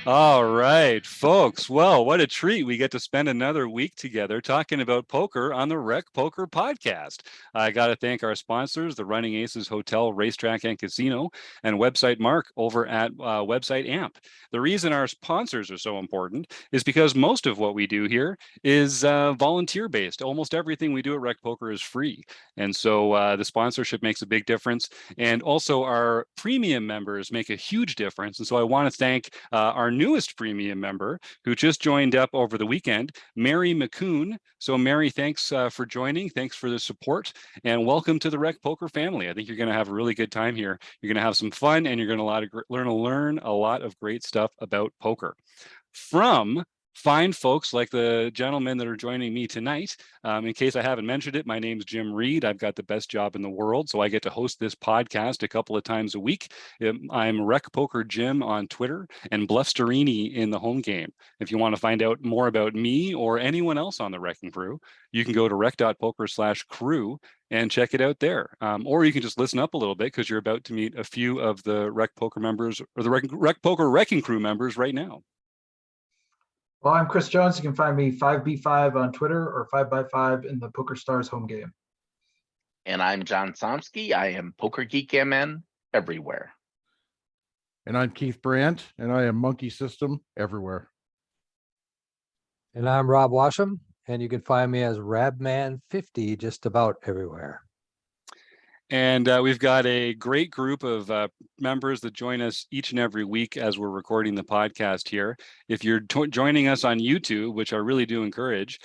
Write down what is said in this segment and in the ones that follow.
All right, folks. Well, what a treat. We get to spend another week together talking about poker on the Rec Poker podcast. I got to thank our sponsors, the Running Aces Hotel, Racetrack, and Casino, and Website Mark over at Website AMP. The reason our sponsors are so important is because most of what we do here is volunteer based. Almost everything we do at Rec Poker is free. And so the sponsorship makes a big difference. And also, our premium members make a huge difference. And so I want to thank our newest premium member who just joined up over the weekend, Mary McCoon. So, Mary, thanks for joining. Thanks for the support, and welcome to the Rec Poker family. I think you're going to have a really good time here. You're going to have some fun, and you're going to learn a lot of great stuff about poker from fine folks like the gentlemen that are joining me tonight. In case I haven't mentioned it, my name's Jim Reid. I've got the best job in the world, so I get to host this podcast a couple of times a week. I'm Rec Poker Jim on Twitter and Bluffsterini in the home game. If you want to find out more about me or anyone else on the Wrecking Crew, you can go to rec.poker/crew and check it out there. Or you can just listen up a little bit because you're about to meet a few of the Rec Poker members or the Rec Poker Wrecking Crew members right now. Well, I'm Chris Jones. You can find me 5B5 on Twitter or 5x5 in the Poker Stars home game. And I'm John Somsky. I am Poker Geek MN everywhere. And I'm Keith Brandt, and I am Monkey System everywhere. And I'm Rob Washam, and you can find me as Rabman50 just about everywhere. And we've got a great group of members that join us each and every week as we're recording the podcast here. If you're joining us on YouTube, which I really do encourage,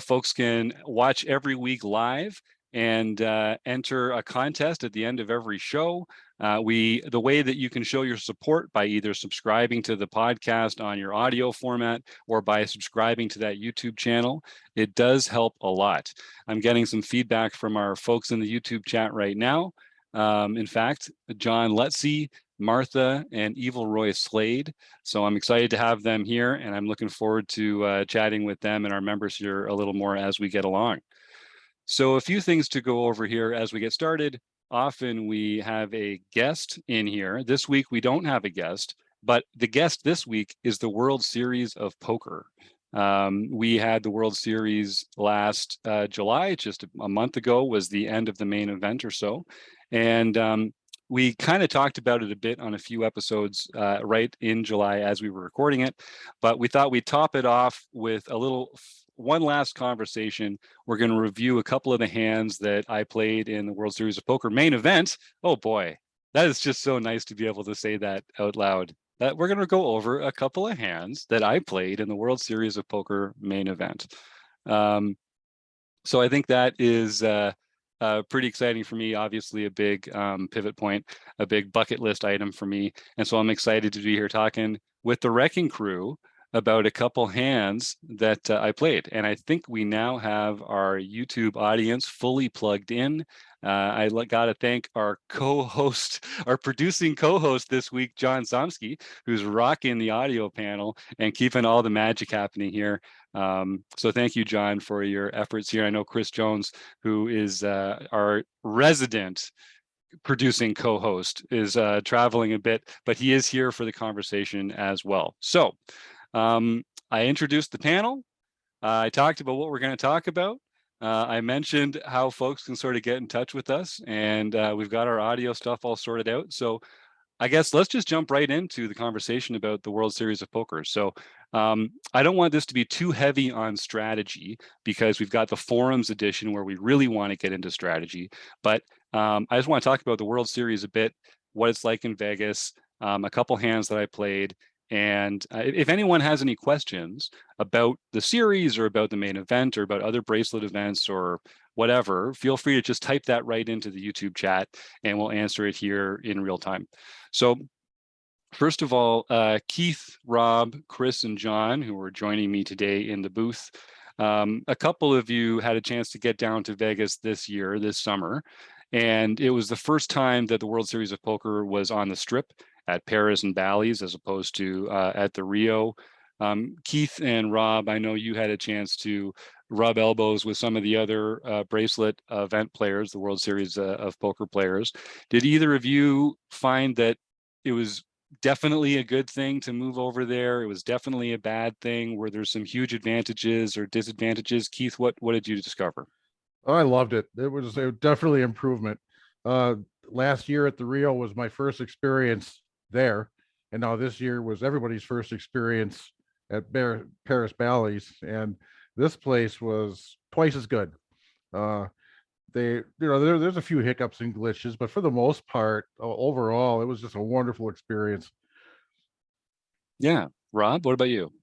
folks can watch every week live and enter a contest at the end of every show. The way that you can show your support by either subscribing to the podcast on your audio format or by subscribing to that YouTube channel, it does help a lot. I'm getting some feedback from our folks in the YouTube chat right now. In fact, John Letzi, Martha, and Evil Roy Slade. So I'm excited to have them here, and I'm looking forward to chatting with them and our members here a little more as we get along. So a few things to go over here as we get started. Often we have a guest in here. This week we don't have a guest, but the guest this week is the World Series of Poker. We had the World Series last July, just a month ago was the end of the main event or so. And we kind of talked about it a bit on a few episodes right in July as we were recording it, but we thought we'd top it off with one last conversation. We're going to review a couple of the hands that I played in the World Series of Poker main event. Oh boy, that is just so nice to be able to say that out loud. That we're going to go over a couple of hands that I played in the World Series of Poker main event. So I think that is pretty exciting for me. Obviously, a big pivot point, a big bucket list item for me. And so I'm excited to be here talking with the Wrecking Crew about a couple hands that I played. And I think we now have our YouTube audience fully plugged in. I got to thank our co-host, our producing co-host this week, John Somsky, who's rocking the audio panel and keeping all the magic happening here. So thank you, John, for your efforts here. I know Chris Jones, who is our resident producing co-host, is traveling a bit, but he is here for the conversation as well. So I introduced the panel. I talked about what we're going to talk about. I mentioned how folks can sort of get in touch with us, and we've got our audio stuff all sorted out. So I guess let's just jump right into the conversation about the World Series of Poker. So I don't want this to be too heavy on strategy because we've got the forums edition where we really want to get into strategy. But I just want to talk about the World Series a bit, what it's like in Vegas, a couple hands that I played. And if anyone has any questions about the series or about the main event or about other bracelet events or whatever, feel free to just type that right into the YouTube chat and we'll answer it here in real time. So first of all, Keith, Rob, Chris, and John, who are joining me today in the booth, a couple of you had a chance to get down to Vegas this summer. And it was the first time that the World Series of Poker was on the Strip at Paris and Bally's as opposed to at the Rio. Keith and Rob, I know you had a chance to rub elbows with some of the other bracelet event players, the World Series of Poker players. Did either of you find that it was definitely a good thing to move over there? It was definitely a bad thing? Were there some huge advantages or disadvantages? Keith, what did you discover? Oh, I loved it. It was definitely improvement. Uh, Last year at the Rio was my first experience there, and now this year was everybody's first experience at Paris Bally's, and this place was twice as good. Uh, there's a few hiccups and glitches, but for the most part, overall, it was just a wonderful experience. Yeah. Rob, what about you?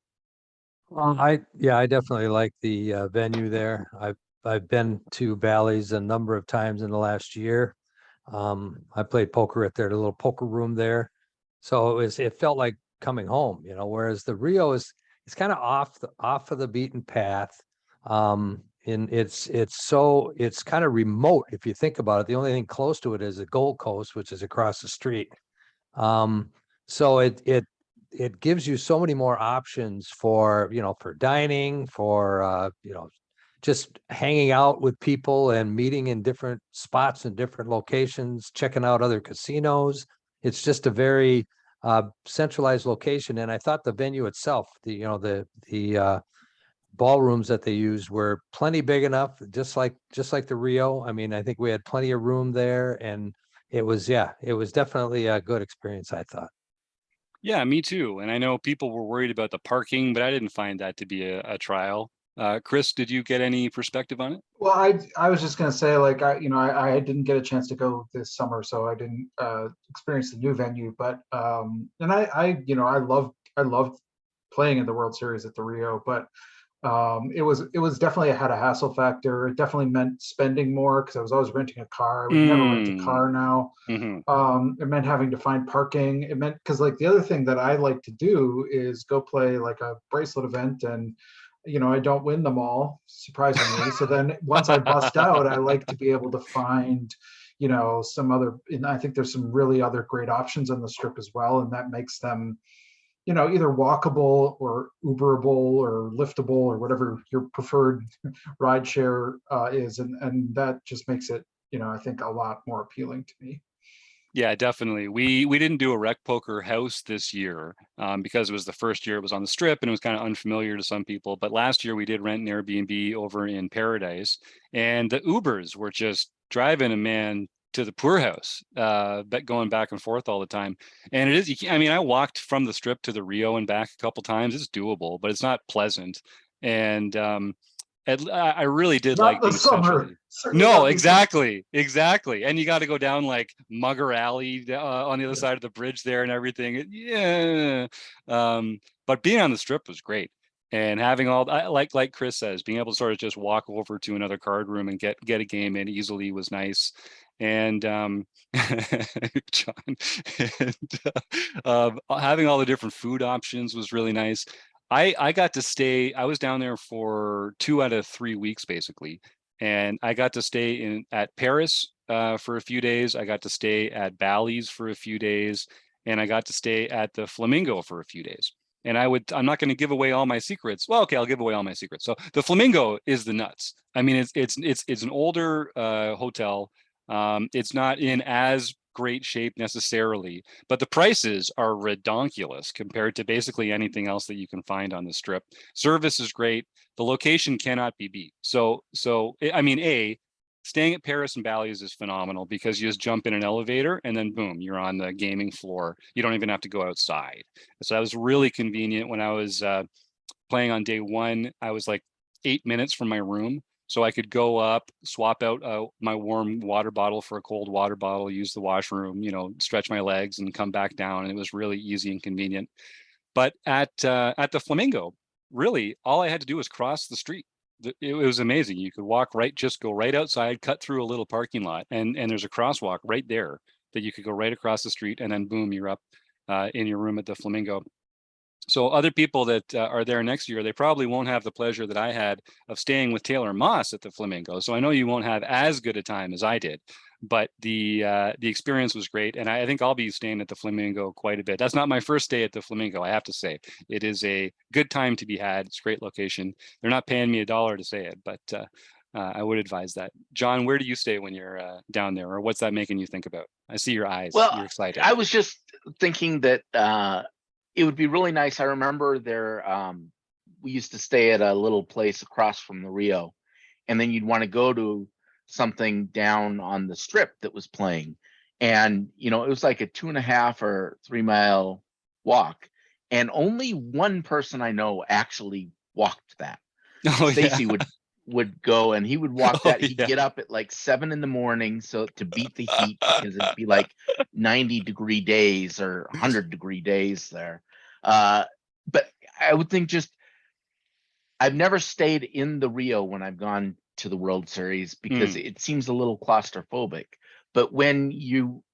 I definitely like the venue there. I've been to Bally's a number of times in the last year. I played poker at their little poker room there, so it felt like coming home, whereas the Rio is kind of off of the beaten path. And it's kind of remote if you think about it. The only thing close to it is the Gold Coast, which is across the street. So it gives you so many more options for dining, for just hanging out with people and meeting in different spots and different locations, checking out other casinos. It's just a very centralized location. And I thought the venue itself, the ballrooms that they used were plenty big enough, just like the Rio. I mean, I think we had plenty of room there, and it was definitely a good experience, I thought. Yeah, me too. And I know people were worried about the parking, but I didn't find that to be a trial. Chris, did you get any perspective on it? Well, I was just gonna say, like, I didn't get a chance to go this summer, so I didn't experience the new venue. But and I loved playing in the World Series at the Rio, but it was definitely had a hassle factor. It definitely meant spending more because I was always renting a car. I would never rent a car now. Mm-hmm. It meant having to find parking. It meant, because like the other thing that I like to do is go play like a bracelet event, and I don't win them all, surprisingly. So then once I bust out, I like to be able to find some other, and I think there's some really other great options on the strip as well, and that makes them either walkable or Uberable or liftable or whatever your preferred ride share is, and that just makes it I think a lot more appealing to me. Yeah, definitely. We didn't do a rec poker house this year because it was the first year it was on the strip and it was kind of unfamiliar to some people. But last year we did rent an Airbnb over in Paradise, and the Ubers were just driving a man to the poorhouse, but going back and forth all the time. And it is, I mean, I walked from the strip to the Rio and back a couple times. It's doable, but it's not pleasant. And I really did Not like the being summer. centrally. Certainly No, not the summer. exactly. And you got to go down like Mugger Alley on the other side of the bridge there and everything. Yeah. But being on the strip was great. And having like Chris says, being able to sort of just walk over to another card room and get a game in easily was nice. And John, and having all the different food options was really nice. I got to stay, I was down there for 2 out of 3 weeks basically. And I got to stay at Paris for a few days. I got to stay at Bally's for a few days, and I got to stay at the Flamingo for a few days. And I'm not going to give away all my secrets. Well, okay, I'll give away all my secrets. So the Flamingo is the nuts. I mean, it's an older hotel. It's not in as great shape necessarily, but the prices are redonkulous compared to basically anything else that you can find on the strip. Service is great. The location cannot be beat. So I mean, staying at Paris and Bally's is phenomenal because you just jump in an elevator and then boom, you're on the gaming floor. You don't even have to go outside. So that was really convenient. When I was playing on day one, I was like 8 minutes from my room. So I could go up, swap out my warm water bottle for a cold water bottle, use the washroom, stretch my legs and come back down. And it was really easy and convenient. But at the Flamingo, really, all I had to do was cross the street. It was amazing. You could just go right outside, cut through a little parking lot, and there's a crosswalk right there that you could go right across the street, and then boom, you're up in your room at the Flamingo. So other people that are there next year, they probably won't have the pleasure that I had of staying with Taylor Moss at the Flamingo. So I know you won't have as good a time as I did, but the experience was great. And I think I'll be staying at the Flamingo quite a bit. That's not my first stay at the Flamingo, I have to say. It is a good time to be had. It's a great location. They're not paying me $1 to say it, but I would advise that. John, where do you stay when you're down there, or what's that making you think about? I see your eyes. Well, You're excited. I was just thinking that it would be really nice. I remember we used to stay at a little place across from the Rio, and then you'd want to go to something down on the strip that was playing. And, you know, it was like a 2.5 or 3 mile walk. And only one person I know actually walked that. Oh, Stacy yeah. would go, and he would walk Oh, that. He'd yeah. get up at like 7 in the morning so to beat the heat, because it'd be like 90-degree days or 100-degree days there. But I would think I've never stayed in the Rio when I've gone to the World Series, because it seems a little claustrophobic. But when you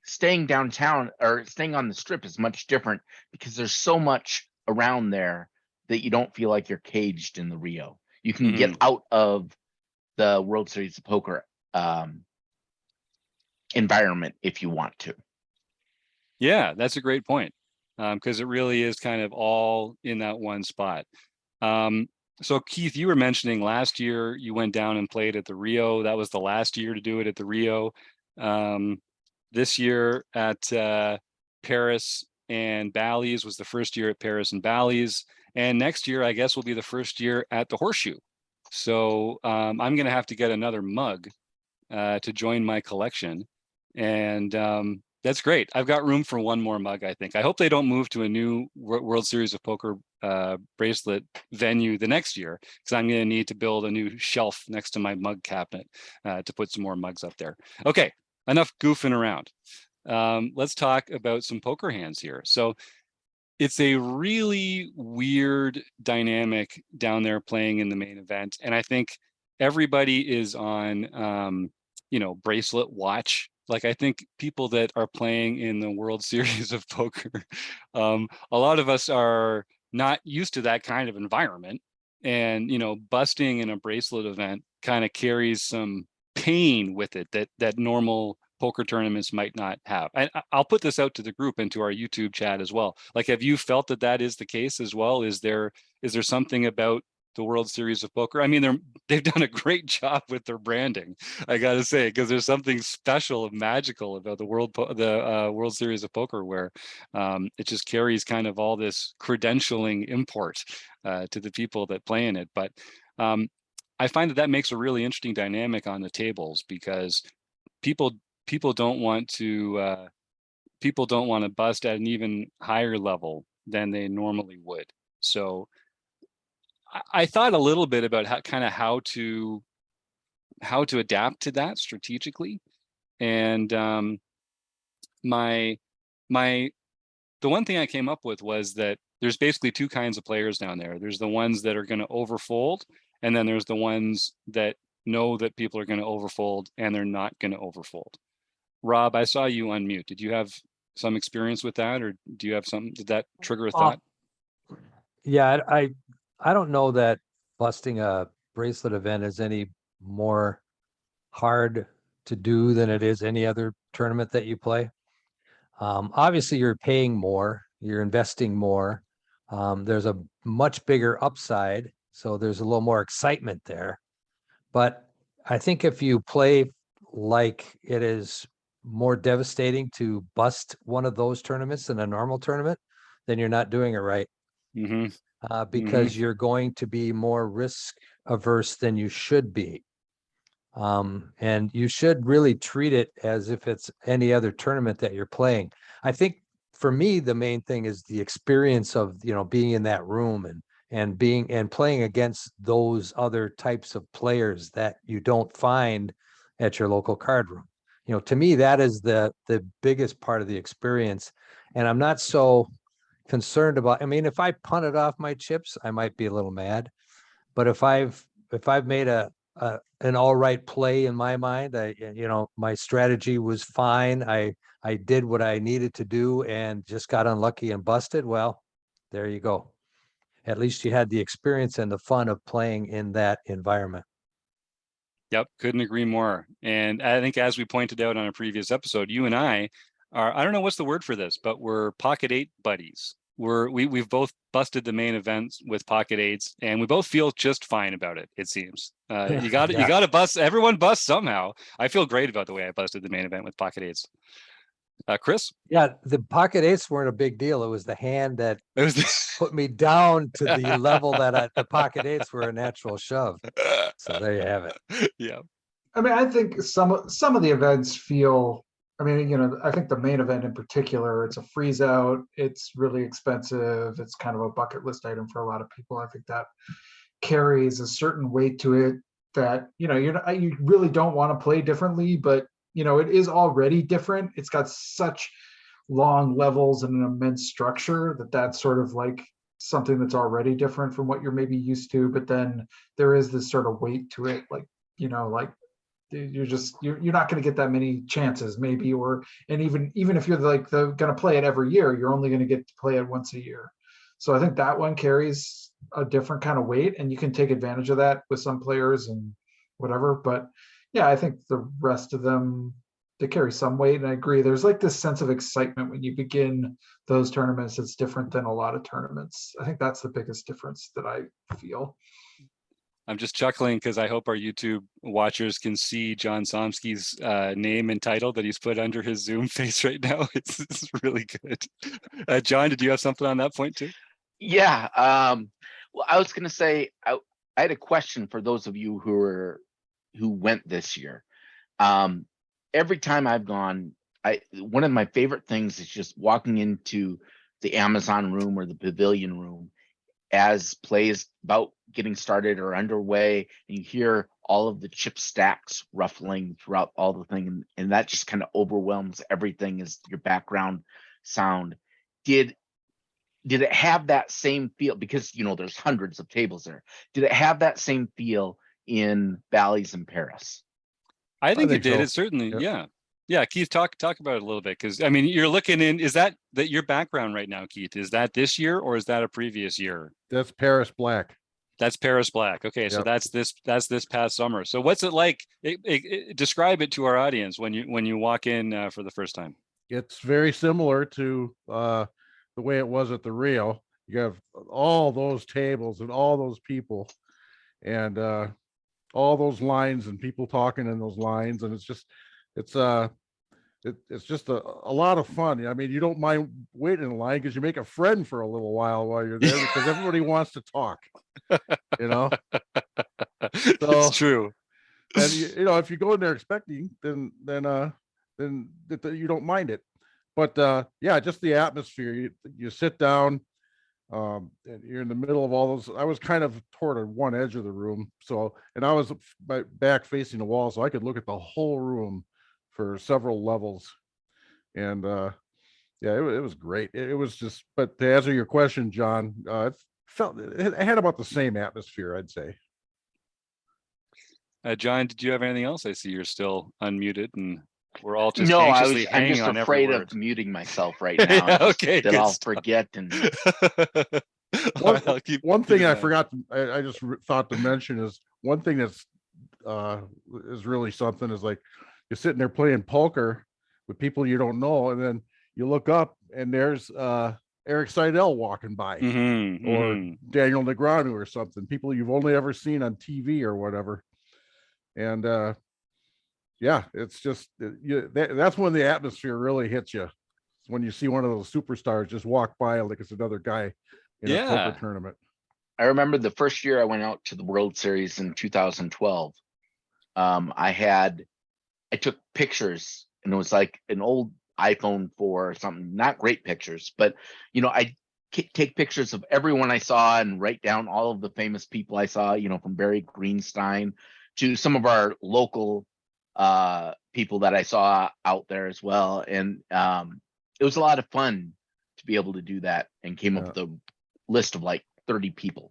staying downtown or staying on the strip is much different, because there's so much around there that you don't feel like you're caged in the Rio. You can get out of the World Series of Poker environment if you want to. Yeah, that's a great point, because it really is kind of all in that one spot. So Keith, you were mentioning last year you went down and played at the Rio. That was the last year to do it at the Rio. This year at Paris and Bally's was the first year at Paris and Bally's. And next year, I guess, will be the first year at the Horseshoe. So I'm going to have to get another mug to join my collection. And that's great. I've got room for one more mug, I think. I hope they don't move to a new World Series of Poker bracelet venue the next year, because I'm going to need to build a new shelf next to my mug cabinet to put some more mugs up there. Okay, enough goofing around. Let's talk about some poker hands here. So it's a really weird dynamic down there playing in the main event. And I think everybody is on, bracelet watch. Like, I think people that are playing in the World Series of Poker, a lot of us are not used to that kind of environment. And, busting in a bracelet event kind of carries some pain with it that normal poker tournaments might not have. I'll put this out to the group and to our YouTube chat as well. Like, have you felt that is the case as well? Is there something about the World Series of Poker? I mean, they've done a great job with their branding, I gotta say, because there's something special and magical about the World Series of Poker, where it just carries kind of all this credentialing import to the people that play in it. But I find that makes a really interesting dynamic on the tables, because people don't want to bust at an even higher level than they normally would. So I thought a little bit about how to adapt to that strategically. And the one thing I came up with was that there's basically two kinds of players down there. There's the ones that are going to overfold, and then there's the ones that know that people are going to overfold and they're not going to overfold. Rob, I saw you unmute. Did you have some experience with that, or do you have something? Did that trigger a thought? Yeah, I don't know that busting a bracelet event is any more hard to do than it is any other tournament that you play. Obviously, you're paying more, you're investing more. There's a much bigger upside, so there's a little more excitement there. But I think if you play like it is more devastating to bust one of those tournaments than a normal tournament, then you're not doing it right. Because you're going to be more risk averse than you should be. And you should really treat it as if it's any other tournament that you're playing. I think for me, the main thing is the experience of, being in that room and playing against those other types of players that you don't find at your local card room. To me, that is the biggest part of the experience. And I'm not so concerned about, if I punted off my chips, I might be a little mad, but if I've made an all right play in my mind, my strategy was fine. I did what I needed to do and just got unlucky and busted. Well, there you go. At least you had the experience and the fun of playing in that environment. Yep, couldn't agree more. And I think, as we pointed out on a previous episode, you and I don't know what's the word for this, but we're pocket eight buddies. we've both busted the main events with pocket eights, and we both feel just fine about it. It seems you got to bust. Everyone busts somehow. I feel great about the way I busted the main event with pocket eights. Chris? Yeah, the pocket eights weren't a big deal. It was the hand that It was put me down to the level that the pocket eights were a natural shove. So there you have it. Yeah. I mean, I think some of the events feel. I mean, I think the main event in particular, it's a freeze out. It's really expensive. It's kind of a bucket list item for a lot of people. I think that carries a certain weight to it that you really don't want to play differently, but it is already different. It's got such long levels and an immense structure that's sort of like something that's already different from what you're maybe used to. But then there is this sort of weight to it, like you're not going to get that many chances maybe, and even if you're like going to play it every year, you're only going to get to play it once a year. So I think that one carries a different kind of weight, and you can take advantage of that with some players and whatever. But yeah, I think the rest of them, they carry some weight. And I agree, there's like this sense of excitement when you begin those tournaments. It's different than a lot of tournaments. I think that's the biggest difference that I feel. I'm just chuckling because I hope our YouTube watchers can see John Somsky's name and title that he's put under his Zoom face right now. It's really good. John, did you have something on that point too? Yeah. Well, I was going to say, I had a question for those of you who went this year. Every time I've gone, one of my favorite things is just walking into the Amazon room or the pavilion room as play is about getting started or underway, and you hear all of the chip stacks ruffling throughout all the thing, and that just kind of overwhelms everything as your background sound. Did it have that same feel? Because there's hundreds of tables there. Did it have that same feel in Bally's in Paris? I think it did. so. It certainly, Yep. yeah. Keith, talk about it a little bit, because I mean, you're looking in. Is that your background right now, Keith? Is that this year or is that a previous year? That's Paris Black. That's Paris Black. Okay, so Yep. that's this past summer. So what's it like? Describe it to our audience when you walk in for the first time. It's very similar to the way it was at the Rio. You have all those tables and all those people and all those lines and people talking in those lines, and it's just a lot of fun. I mean, you don't mind waiting in line because you make a friend for a little while you're there because everybody wants to talk. It's true. And if you go in there expecting, then you don't mind it. But yeah, just the atmosphere. You sit down, and you're in the middle of all those. I was kind of toward one edge of the room, and I was back facing the wall, so I could look at the whole room for several levels. And yeah, it was great. It was just. But to answer your question, John, it had about the same atmosphere, I'd say. John, did you have anything else? I see you're still unmuted, and we're all just No, anxiously I'm hanging just on every afraid word. of muting myself right now. Yeah, okay, that good I'll stuff. forget. And one thing I forgot, I just thought to mention is one thing that's is really something is like you're sitting there playing poker with people you don't know, and then you look up and there's Eric Seidel walking by, or Daniel Negreanu or something, people you've only ever seen on TV or whatever. And yeah, it's just that's when the atmosphere really hits you. It's when you see one of those superstars just walk by like it's another guy in a poker tournament. I remember the first year I went out to the World Series in 2012. I took pictures, and it was like an old iPhone 4 or something, not great pictures, but I take pictures of everyone I saw and write down all of the famous people I saw, from Barry Greenstein to some of our local people that I saw out there as well. And it was a lot of fun to be able to do that, and came up with a list of like 30 people.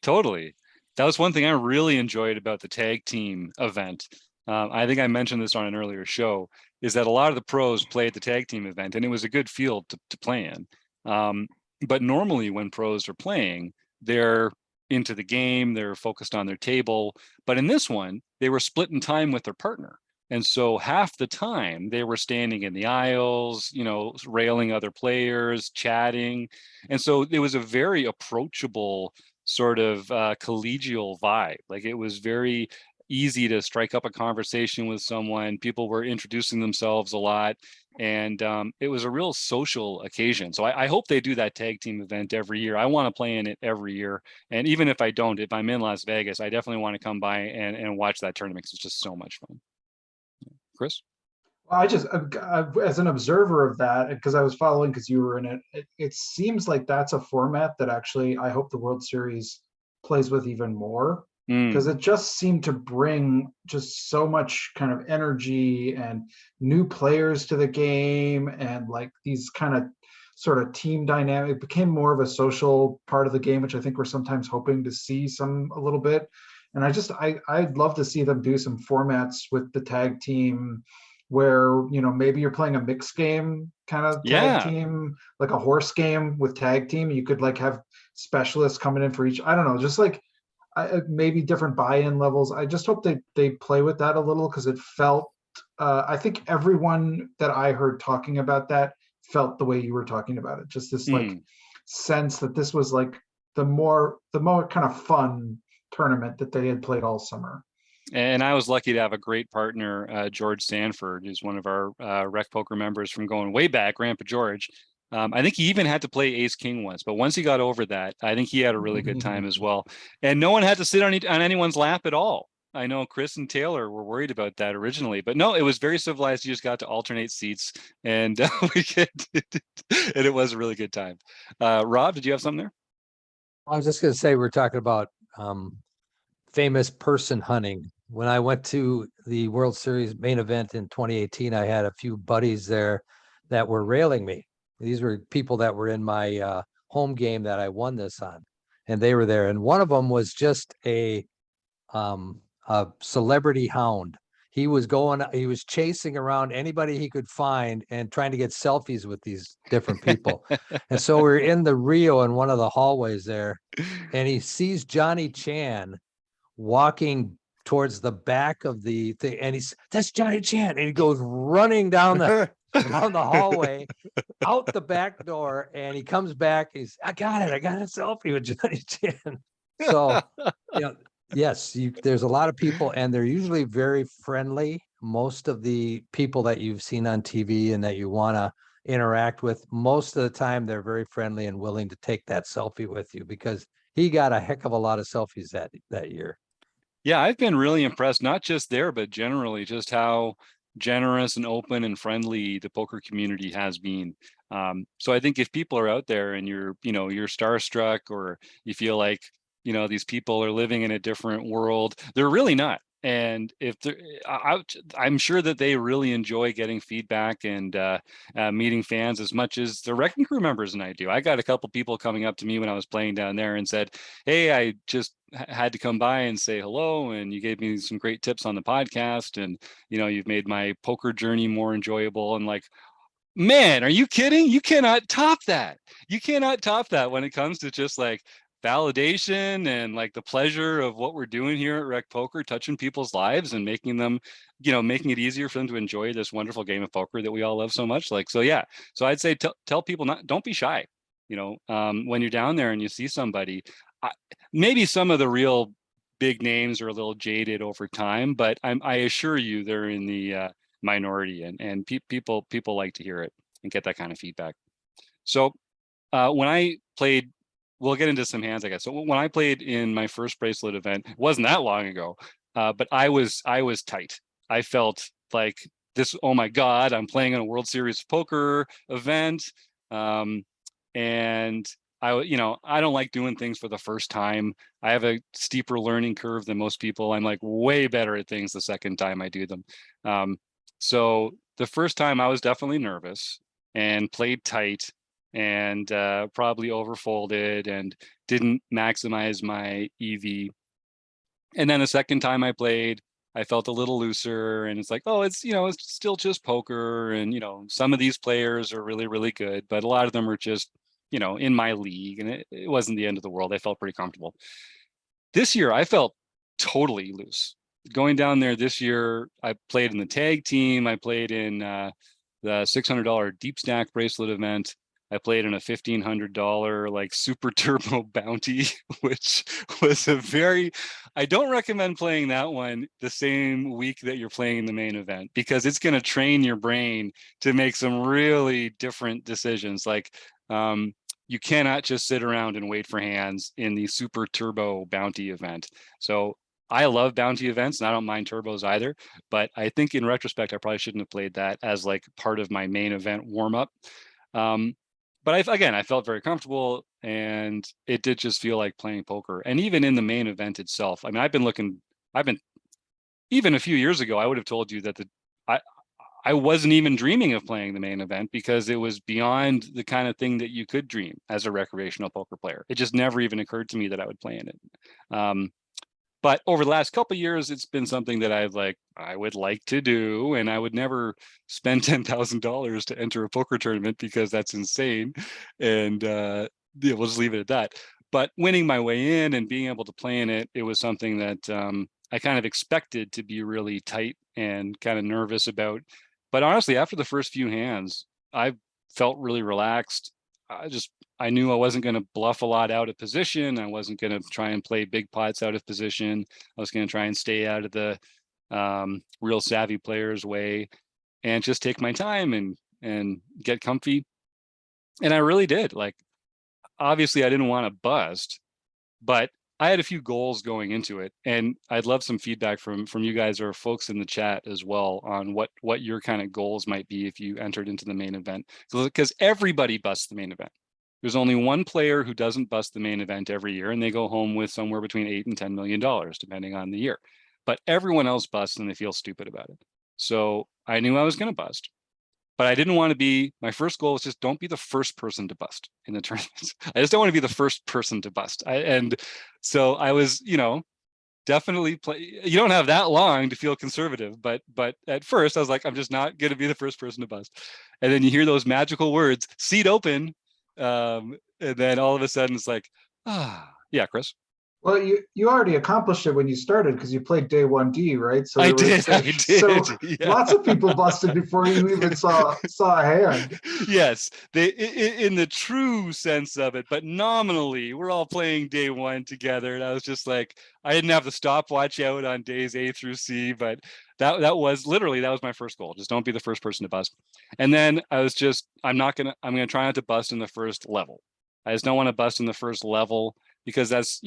Totally. That was one thing I really enjoyed about the tag team event. I think I mentioned this on an earlier show, is that a lot of the pros play at the tag team event, and it was a good field to play in. But normally when pros are playing, they're into the game, they're focused on their table. But in this one, they were splitting time with their partner. And so half the time they were standing in the aisles, you know, railing other players, chatting. And so it was a very approachable sort of collegial vibe. Like it was very easy to strike up a conversation with someone. People were introducing themselves a lot. And it was a real social occasion. So I hope they do that tag team event every year. I want to play in it every year. And even if I don't, if I'm in Las Vegas, I definitely want to come by and watch that tournament because it's just so much fun. Chris? I just, as an observer of that, because I was following because you were in it, it seems like that's a format that actually I hope the World Series plays with even more, because it just seemed to bring just so much kind of energy and new players to the game, and like these kind of sort of team dynamic. It became more of a social part of the game, which I think we're sometimes hoping to see a little bit. And I'd love to see them do some formats with the tag team where, you know, maybe you're playing a mixed game kind of tag team, like a horse game with tag team. You could like have specialists coming in for each, I don't know, just like maybe different buy-in levels. I just hope they play with that a little, because it felt, I think everyone that I heard talking about that felt the way you were talking about it. Just this like sense that this was like the more kind of fun tournament that they had played all summer. And I was lucky to have a great partner, George Sanford, who's one of our Rec Poker members from going way back, Grandpa George. I think he even had to play Ace King once, but once he got over that, I think he had a really good time as well. And no one had to sit on anyone's lap at all. I know Chris and Taylor were worried about that originally, but no, it was very civilized. You just got to alternate seats, and and it was a really good time. Rob, did you have something there? I was just going to say, we're talking about famous person hunting. When I went to the World Series main event in 2018, I had a few buddies there that were railing me. These were people that were in my home game that I won this on, and they were there. And one of them was just a celebrity hound. He was chasing around anybody he could find and trying to get selfies with these different people. And so we're in the Rio in one of the hallways there, and he sees Johnny Chan walking towards the back of the thing, and that's Johnny Chan, and he goes running down the hallway out the back door, and he comes back. I got a selfie with Johnny Chan. So, you know, yes, there's a lot of people, and they're usually very friendly. Most of the people that you've seen on TV and that you want to interact with, most of the time they're very friendly and willing to take that selfie with you, because he got a heck of a lot of selfies that year. Yeah, I've been really impressed, not just there, but generally just how generous and open and friendly the poker community has been. So I think if people are out there and you're starstruck, or you feel like, these people are living in a different world, they're really not. And if I'm sure that they really enjoy getting feedback and meeting fans as much as the Wrecking Crew members and I do. I got a couple people coming up to me when I was playing down there and said, "Hey, I just had to come by and say hello, and you gave me some great tips on the podcast, and you've made my poker journey more enjoyable." And like, man, are you kidding? You cannot top that. You cannot top that when it comes to just like validation and like the pleasure of what we're doing here at Rec Poker, touching people's lives and making them, making it easier for them to enjoy this wonderful game of poker that we all love so much. Like, so yeah. So I'd say tell people don't be shy. When you're down there and you see somebody, maybe some of the real big names are a little jaded over time, but I assure you they're in the minority, and people like to hear it and get that kind of feedback. So when I played, we'll get into some hands, I guess. So when I played in my first bracelet event, it wasn't that long ago, but I was tight. I felt like this, oh my God, I'm playing in a World Series poker event. And I don't like doing things for the first time. I have a steeper learning curve than most people. I'm like way better at things the second time I do them. So the first time I was definitely nervous and played tight, and probably overfolded and didn't maximize my EV. And then the second time I played, I felt a little looser, and it's like, oh, it's still just poker, and some of these players are really, really good, but a lot of them are just in my league, and it wasn't the end of the world. I felt pretty comfortable. This year I felt totally loose. going down there this year, I played in the tag team. I played in the $600 deep stack bracelet event. I played in a $1,500 like super turbo bounty, which was I don't recommend playing that one the same week that you're playing the main event, because it's going to train your brain to make some really different decisions. Like, you cannot just sit around and wait for hands in the super turbo bounty event. So I love bounty events and I don't mind turbos either, but I think in retrospect, I probably shouldn't have played that as like part of my main event warm up. But I felt very comfortable, and it did just feel like playing poker. And even in the main event itself, I mean, even a few years ago, I would have told you that I wasn't even dreaming of playing the main event, because it was beyond the kind of thing that you could dream as a recreational poker player. It just never even occurred to me that I would play in it. But over the last couple of years, it's been something that I would like to do, and I would never spend $10,000 to enter a poker tournament, because that's insane. And we'll just leave it at that. But winning my way in and being able to play in it, it was something that I kind of expected to be really tight and kind of nervous about. But honestly, after the first few hands, I felt really relaxed. I knew I wasn't going to bluff a lot out of position. I wasn't going to try and play big pots out of position. I was going to try and stay out of the real savvy players' way and just take my time and get comfy. And I really did. Like, obviously, I didn't want to bust, but I had a few goals going into it, and I'd love some feedback from you guys or folks in the chat as well on what your kind of goals might be if you entered into the main event. Because everybody busts the main event. There's only one player who doesn't bust the main event every year, and they go home with somewhere between $8 and $10 million, depending on the year. But everyone else busts and they feel stupid about it. So I knew I was going to bust, but I didn't want to be, my first goal was just don't be the first person to bust in the tournament. I just don't want to be the first person to bust. And so I was, definitely you don't have that long to feel conservative, but at first I was like, I'm just not going to be the first person to bust. And then you hear those magical words, seat open. And then all of a sudden it's like, yeah, Chris. Well, you already accomplished it when you started, because you played day 1D, right? So I did. So yeah. lots of people busted before you even saw a hand. Yes, they in the true sense of it, but nominally, we're all playing day 1 together, and I was just like, I didn't have the stopwatch out on days A through C, but that was my first goal. Just don't be the first person to bust. And then I was just, I'm gonna try not to bust in the first level. I just don't want to bust in the first level, because that's,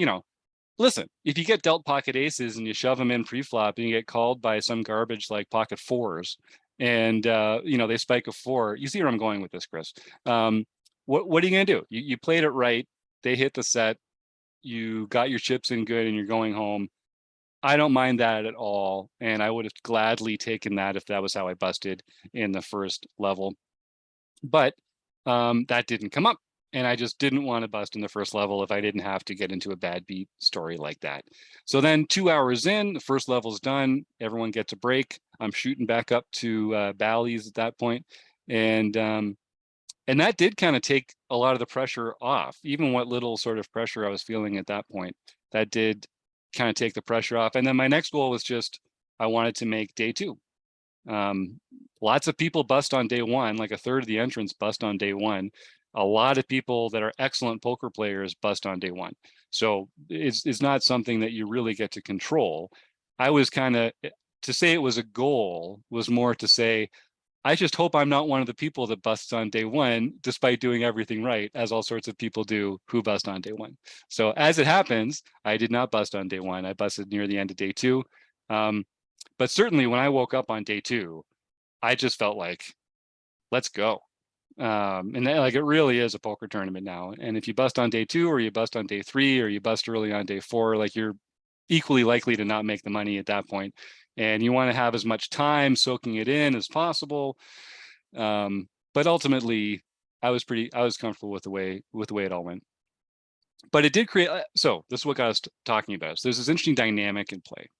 listen, if you get dealt pocket aces and you shove them in pre-flop and you get called by some garbage like pocket fours, and they spike a 4, you see where I'm going with this, Chris. What are you gonna do? You played it right, they hit the set, you got your chips in good, and you're going home. I don't mind that at all, and I would have gladly taken that if that was how I busted in the first level. But that didn't come up. And I just didn't want to bust in the first level if I didn't have to get into a bad beat story like that. So then 2 hours in, the first level's done. Everyone gets a break. I'm shooting back up to Bally's at that point. And that did kind of take a lot of the pressure off. Even what little sort of pressure I was feeling at that point, that did kind of take the pressure off. And then my next goal was just, I wanted to make day 2. Lots of people bust on day 1, like a third of the entrants bust on day 1. A lot of people that are excellent poker players bust on day 1. So it's not something that you really get to control. I was kind of, to say it was a goal was more to say, I just hope I'm not one of the people that busts on day 1, despite doing everything right, as all sorts of people do who bust on day 1. So as it happens, I did not bust on day 1. I busted near the end of day 2. But certainly when I woke up on day 2, I just felt like, let's go. And like, it really is a poker tournament now. And if you bust on day 2, or you bust on day 3, or you bust early on day 4, like, you're equally likely to not make the money at that point. And you want to have as much time soaking it in as possible. But ultimately, I was comfortable with the way it all went. But it did create, so this is what got us talking about. So there's this interesting dynamic in play.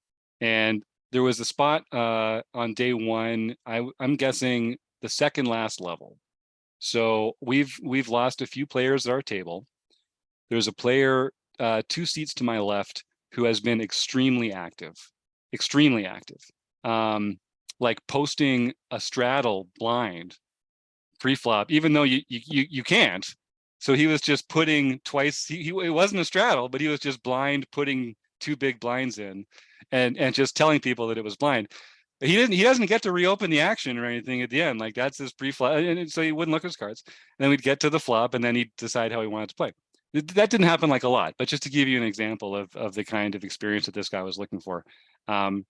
And there was a spot on day 1, I'm guessing the second last level. So we've lost a few players at our table. There's a player 2 seats to my left who has been extremely active. extremely active. Like posting a straddle blind pre-flop, even though you can't. So he was just putting twice. It wasn't a straddle, but he was just blind putting 2 big blinds in, and just telling people that it was blind. He doesn't get to reopen the action or anything at the end. Like that's his pre-flop, and so he wouldn't look at his cards. And then we'd get to the flop, and then he'd decide how he wanted to play. That didn't happen like a lot, but just to give you an example of the kind of experience that this guy was looking for. And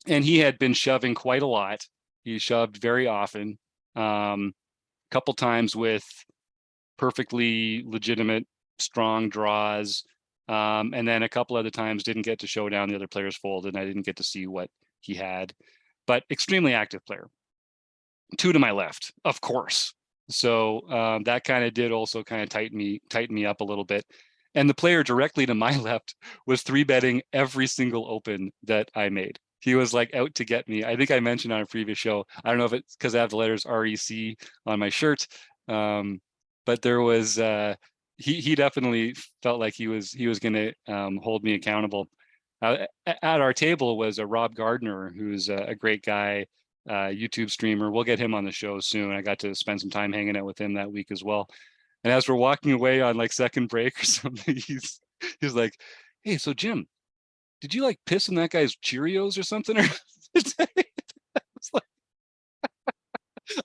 he had been shoving quite a lot. He shoved very often, couple times with perfectly legitimate strong draws, and then a couple other times didn't get to show down, the other players folded, and I didn't get to see what he had. But extremely active player. 2 to my left, of course. So that kind of did also kind of tighten me up a little bit. And the player directly to my left was 3-betting every single open that I made. He was like out to get me. I think I mentioned on a previous show, I don't know if it's because I have the letters REC on my shirt, but there was he definitely felt like he was going to hold me accountable. At our table was a Rob Gardner, who's a great guy, YouTube streamer. We'll get him on the show soon. I got to spend some time hanging out with him that week as well. And as we're walking away on like second break or something, he's like, "Hey, so Jim, did you like piss in that guy's Cheerios or something?" I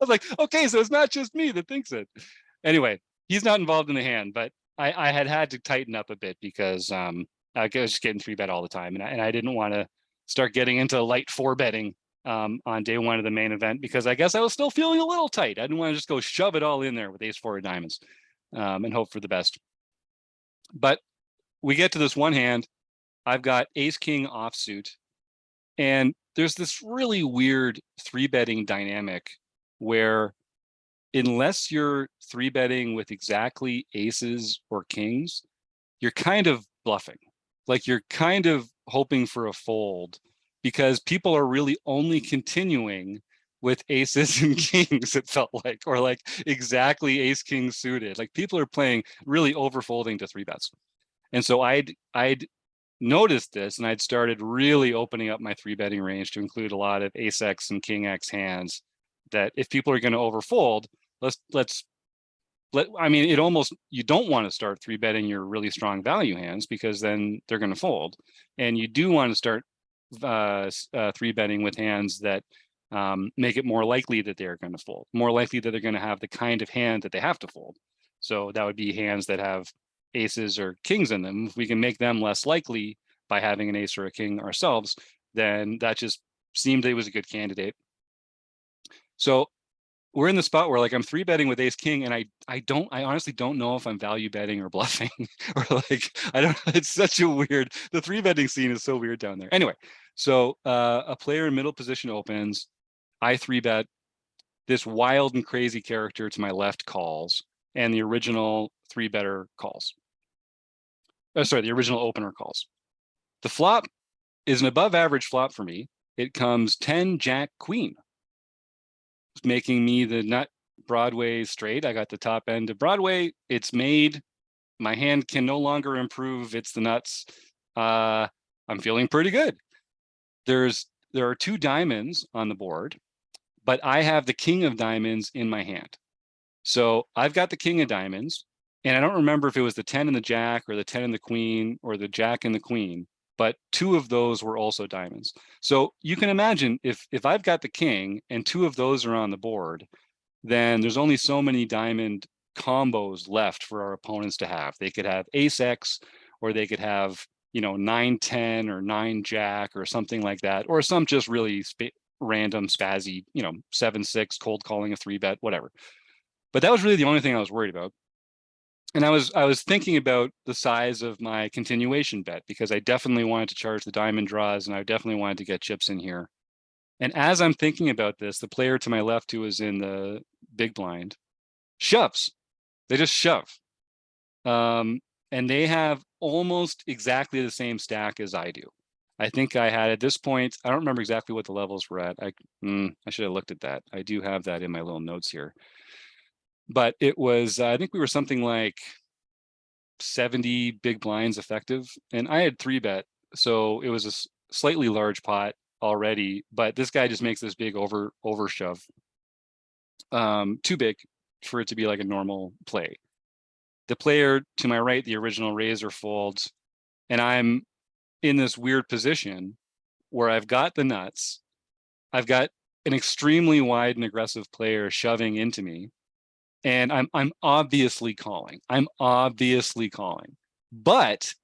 was like, okay, so it's not just me that thinks it. Anyway, he's not involved in the hand, but I had to tighten up a bit because I was just getting 3-bet all the time, and I didn't want to start getting into light 4-betting on day 1 of the main event, because I guess I was still feeling a little tight. I didn't want to just go shove it all in there with ace-4 of diamonds and hope for the best. But we get to this one hand. I've got ace-king offsuit, and there's this really weird 3-betting dynamic where unless you're 3-betting with exactly aces or kings, you're kind of bluffing. Like you're kind of hoping for a fold, because people are really only continuing with aces and kings, it felt like, or like exactly ace-king suited. Like people are playing really overfolding to 3-bets. And so I'd noticed this, and I'd started really opening up my 3-betting range to include a lot of ace-x and king-x hands, that if people are going to overfold, I mean, it almost, you don't want to start 3-betting your really strong value hands, because then they're going to fold. And you do want to start 3-betting with hands that make it more likely that they're going to fold, more likely that they're going to have the kind of hand that they have to fold. So that would be hands that have aces or kings in them. If we can make them less likely by having an ace or a king ourselves, then that just seemed it was a good candidate. So we're in the spot where like I'm 3-betting with ace king, and I honestly don't know if I'm value betting or bluffing or like, I don't know. It's such a weird, the 3-betting scene is so weird down there. Anyway, so a player in middle position opens, I 3-bet, this wild and crazy character to my left calls, and the original 3-better calls. Sorry, the original opener calls. The flop is an above average flop for me. It comes 10 jack queen, making me the nut Broadway straight. I got the top end of Broadway. It's made. My hand can no longer improve. It's the nuts. I'm feeling pretty good. There are 2 diamonds on the board, but I have the king of diamonds in my hand. So I've got the king of diamonds, and I don't remember if it was the 10 and the jack, or the 10 and the queen, or the jack and the queen, but 2 of those were also diamonds. So you can imagine if I've got the king and 2 of those are on the board, then there's only so many diamond combos left for our opponents to have. They could have ace-x, or they could have, 9-10 or 9-jack or something like that, or some just really random spazzy, 7-6 cold calling a 3-bet, whatever. But that was really the only thing I was worried about. And I was thinking about the size of my continuation bet, because I definitely wanted to charge the diamond draws, and I definitely wanted to get chips in here. And as I'm thinking about this, the player to my left, who was in the big blind, shoves. They just shove. And they have almost exactly the same stack as I do. I think I had, at this point, I don't remember exactly what the levels were at. I should have looked at that. I do have that in my little notes here. But it was, I think we were something like 70 big blinds effective, and I had 3-bet. So it was a slightly large pot already, but this guy just makes this big over shove. Too big for it to be like a normal play. The player to my right, the original raiser, folds, and I'm in this weird position where I've got the nuts. I've got an extremely wide and aggressive player shoving into me, and I'm obviously calling. But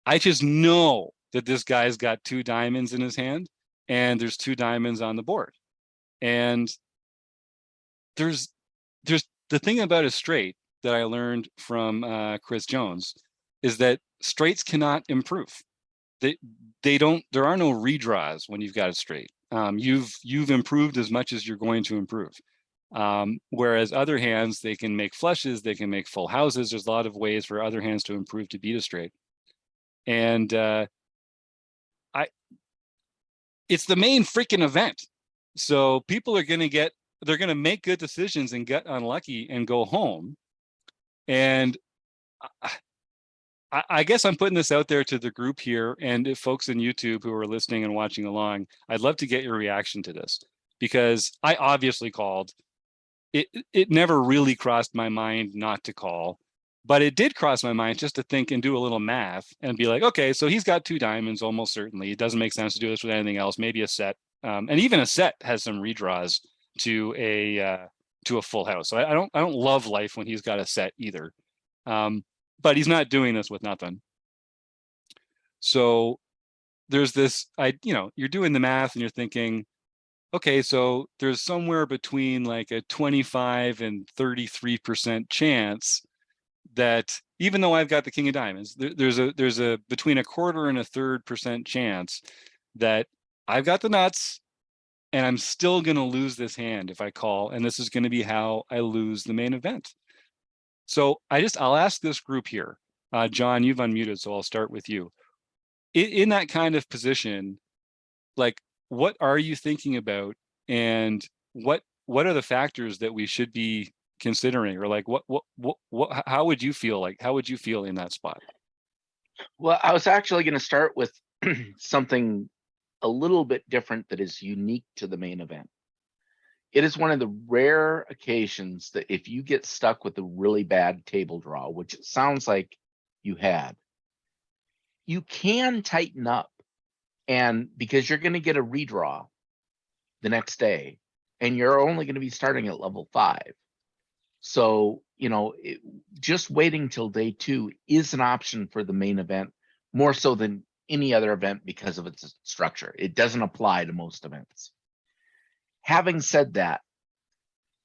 I just know that this guy's got 2 diamonds in his hand, and there's 2 diamonds on the board. And there's the thing about a straight that I learned from Chris Jones is that straights cannot improve. They don't. There are no redraws when you've got a straight. You've improved as much as you're going to improve. Whereas other hands, they can make flushes, they can make full houses. There's a lot of ways for other hands to improve to beat a straight. And it's the main freaking event. So people are they're going to make good decisions and get unlucky and go home. And I guess I'm putting this out there to the group here, and if folks in YouTube who are listening and watching along, I'd love to get your reaction to this, because I obviously called. It never really crossed my mind not to call, but it did cross my mind just to think and do a little math and be like, okay, so he's got 2 diamonds almost certainly. It doesn't make sense to do this with anything else. Maybe a set, and even a set has some redraws to a full house. So I don't love life when he's got a set either. But he's not doing this with nothing. So there's this, you're doing the math and you're thinking, okay, so there's somewhere between like a 25 and 33% chance that even though I've got the king of diamonds, there's a between a 1/4 and a 1/3% chance that I've got the nuts and I'm still going to lose this hand if I call. And this is going to be how I lose the main event. So I'll ask this group here. John, you've unmuted, so I'll start with you. In that kind of position, like, what are you thinking about, and what are the factors that we should be considering, or like what how would you feel in that spot? Well, I was actually going to start with something a little bit different that is unique to the main event. It is one of the rare occasions that if you get stuck with a really bad table draw, which it sounds like you had, you can tighten up. And because you're going to get a redraw the next day, and you're only going to be starting at level 5. So, just waiting till day 2 is an option for the main event, more so than any other event because of its structure. It doesn't apply to most events. Having said that,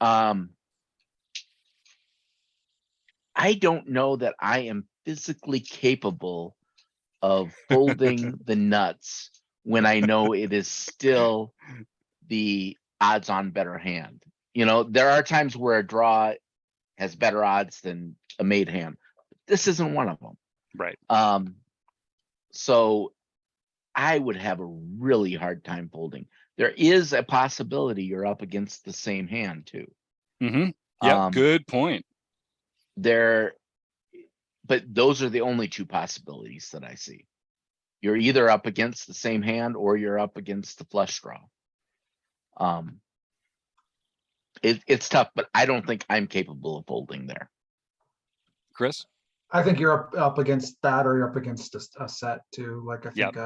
I don't know that I am physically capable of folding the nuts when I know it is still the odds-on better hand. There are times where a draw has better odds than a made hand. This isn't one of them. Right. So I would have a really hard time folding. There is a possibility you're up against the same hand too. Mm-hmm. Yeah, good point. But those are the only 2 possibilities that I see. You're either up against the same hand or you're up against the flush draw. It's tough, but I don't think I'm capable of folding there. Chris? I think you're up against that, or you're up against a set too. Like I think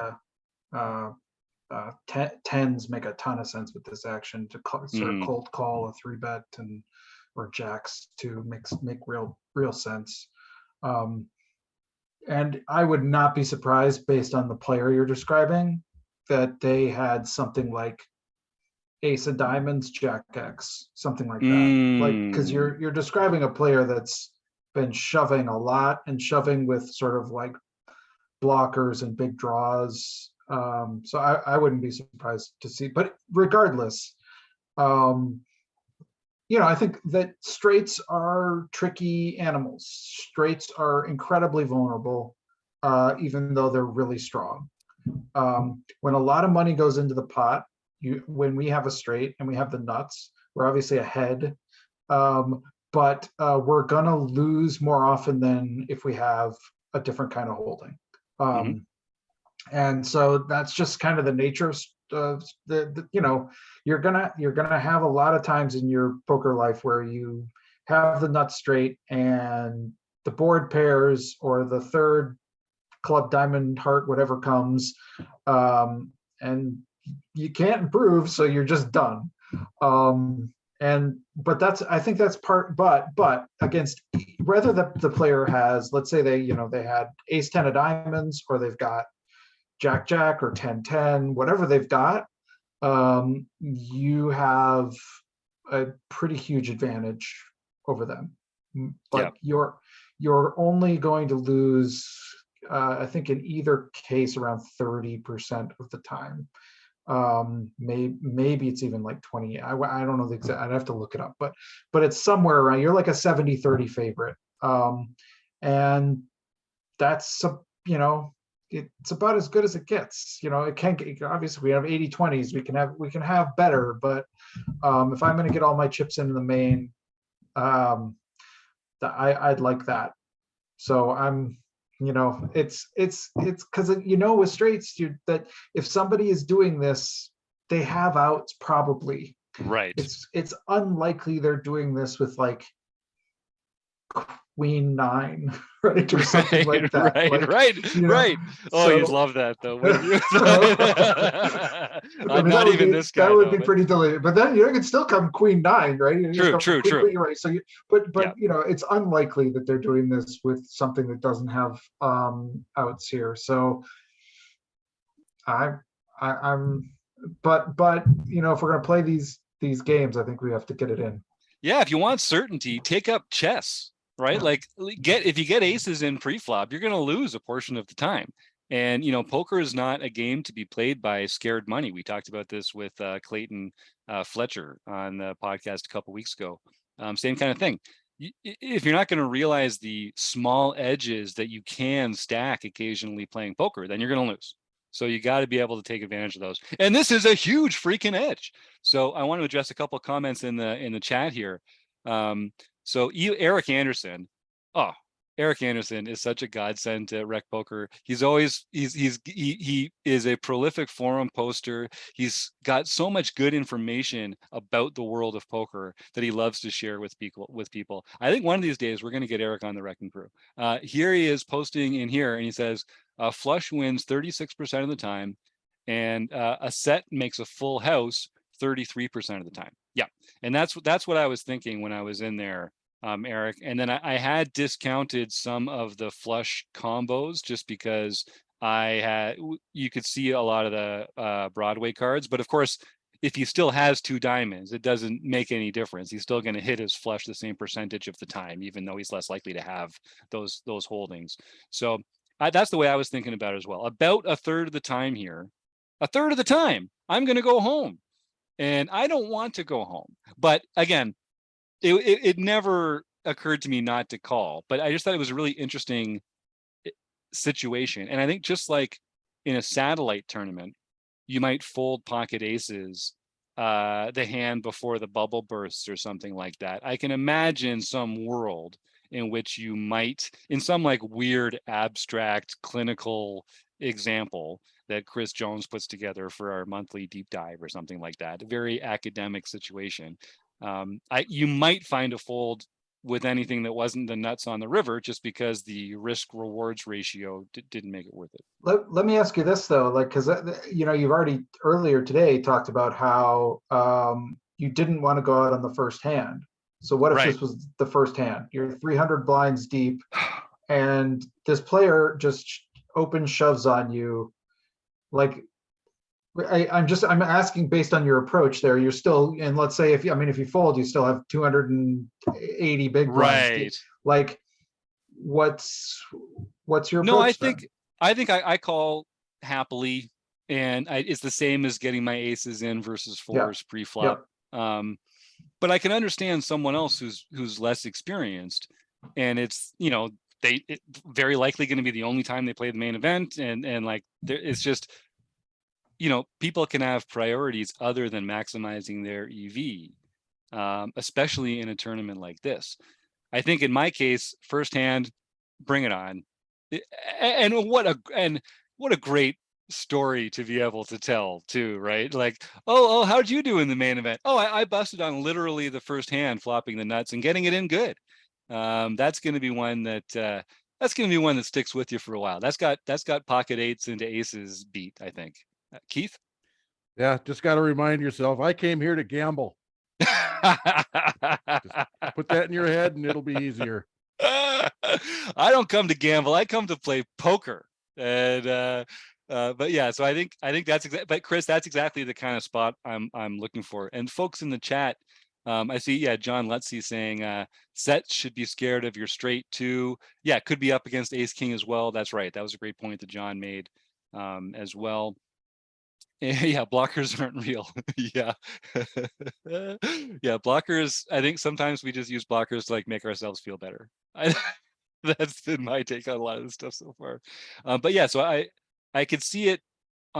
tens make a ton of sense with this action to sort of cold call a 3-bet or jacks to make real sense. And I would not be surprised, based on the player you're describing, that they had something like ace of diamonds, jack X, something like that. Like, because you're describing a player that's been shoving a lot and shoving with sort of like blockers and big draws. So I wouldn't be surprised to see. But regardless, I think that straights are tricky animals. Straights are incredibly vulnerable, even though they're really strong. When a lot of money goes into the pot, when we have a straight and we have the nuts, we're obviously ahead, but we're gonna lose more often than if we have a different kind of holding. And so that's just kind of the nature of you know, you're gonna have a lot of times in your poker life where you have the nut straight and the board pairs or the third club, diamond, heart, whatever comes, and you can't improve, so you're just done. But that's, I think that's part, but against, whether the player has, let's say they had ace 10 of diamonds, or they've got jack jack or 10-10, whatever they've got, you have a pretty huge advantage over them. But you're only going to lose, I think in either case, around 30% of the time. Maybe it's even like 20. I don't know the exact, I'd have to look it up, but it's somewhere around, you're like a 70-30 favorite. And that's, it's about as good as it gets. It can't get, obviously we have 80-20s, we can have better, but if I'm going to get all my chips into the main, I'd like that. So I'm, it's because with straights, that if somebody is doing this, they have outs probably. Right. It's unlikely they're doing this with like queen 9, right, or something like that. Right. Oh, you'd love that though, wouldn't you? Not even this guy. That would be pretty delicious. But then you can still come queen 9, right? True. You're right. So but it's unlikely that they're doing this with something that doesn't have outs here. So I'm but if we're gonna play these games, I think we have to get it in. Yeah, if you want certainty, take up chess. Right? Yeah. Like if you get aces in pre-flop, you're going to lose a portion of the time. And, poker is not a game to be played by scared money. We talked about this with Clayton Fletcher on the podcast a couple of weeks ago. Same kind of thing. If you're not going to realize the small edges that you can stack occasionally playing poker, then you're going to lose. So you got to be able to take advantage of those. And this is a huge freaking edge. So I want to address a couple of comments in the chat here. So Eric Anderson is such a godsend to Rec Poker. He is a prolific forum poster. He's got so much good information about the world of poker that he loves to share with people. I think one of these days we're going to get Eric on the Wrecking Crew. Here he is posting in here, and he says flush wins 36% of the time, and a set makes a full house 33% of the time. Yeah, and that's what I was thinking when I was in there, Eric. And then I had discounted some of the flush combos just because you could see a lot of the Broadway cards. But of course, if he still has 2 diamonds, it doesn't make any difference. He's still going to hit his flush the same percentage of the time, even though he's less likely to have those holdings. So that's the way I was thinking about it as well. About a third of the time here, I'm going to go home. And I don't want to go home. But again, it never occurred to me not to call. But I just thought it was a really interesting situation. And I think just like in a satellite tournament, you might fold pocket aces, the hand before the bubble bursts or something like that. I can imagine some world in which you might, in some like weird, abstract, clinical example that Chris Jones puts together for our monthly deep dive or something like that, a very academic situation. You might find a fold with anything that wasn't the nuts on the river, just because the risk rewards ratio didn't make it worth it. Let me ask you this though, like, because you've already earlier today talked about how you didn't want to go out on the first hand. So what if this was the first hand? You're 300 blinds deep, and this player just open shoves on you. Like, I'm asking based on your approach there. You're still, and let's say if you fold, you still have 280 big blinds. Right. Like, what's your approach? No, I think I call happily, and it's the same as getting my aces in versus fours pre-flop. But I can understand someone else who's less experienced, and it's very likely going to be the only time they play the main event, and like it's just, people can have priorities other than maximizing their EV, especially in a tournament like this. I think in my case, first hand, bring it on. And what a great story to be able to tell too, right? Like, oh, how'd you do in the main event? Oh, I busted on literally the first hand, flopping the nuts and getting it in good. That's going to be one that sticks with you for a while. That's got pocket eights into aces beat, I think. Keith? Yeah, just got to remind yourself, I came here to gamble. Put that in your head and it'll be easier. I don't come to gamble. I come to play poker. And but yeah, so I think that's but Chris, that's exactly the kind of spot I'm looking for. And folks in the chat, I see, John Lutzy saying sets should be scared of your straight too. Yeah, could be up against ace king as well. That's right. That was a great point that John made as well. Yeah, blockers aren't real. Yeah. Yeah, blockers, I think sometimes we just use blockers to like make ourselves feel better. That's been my take on a lot of this stuff so far. But yeah, so I could see it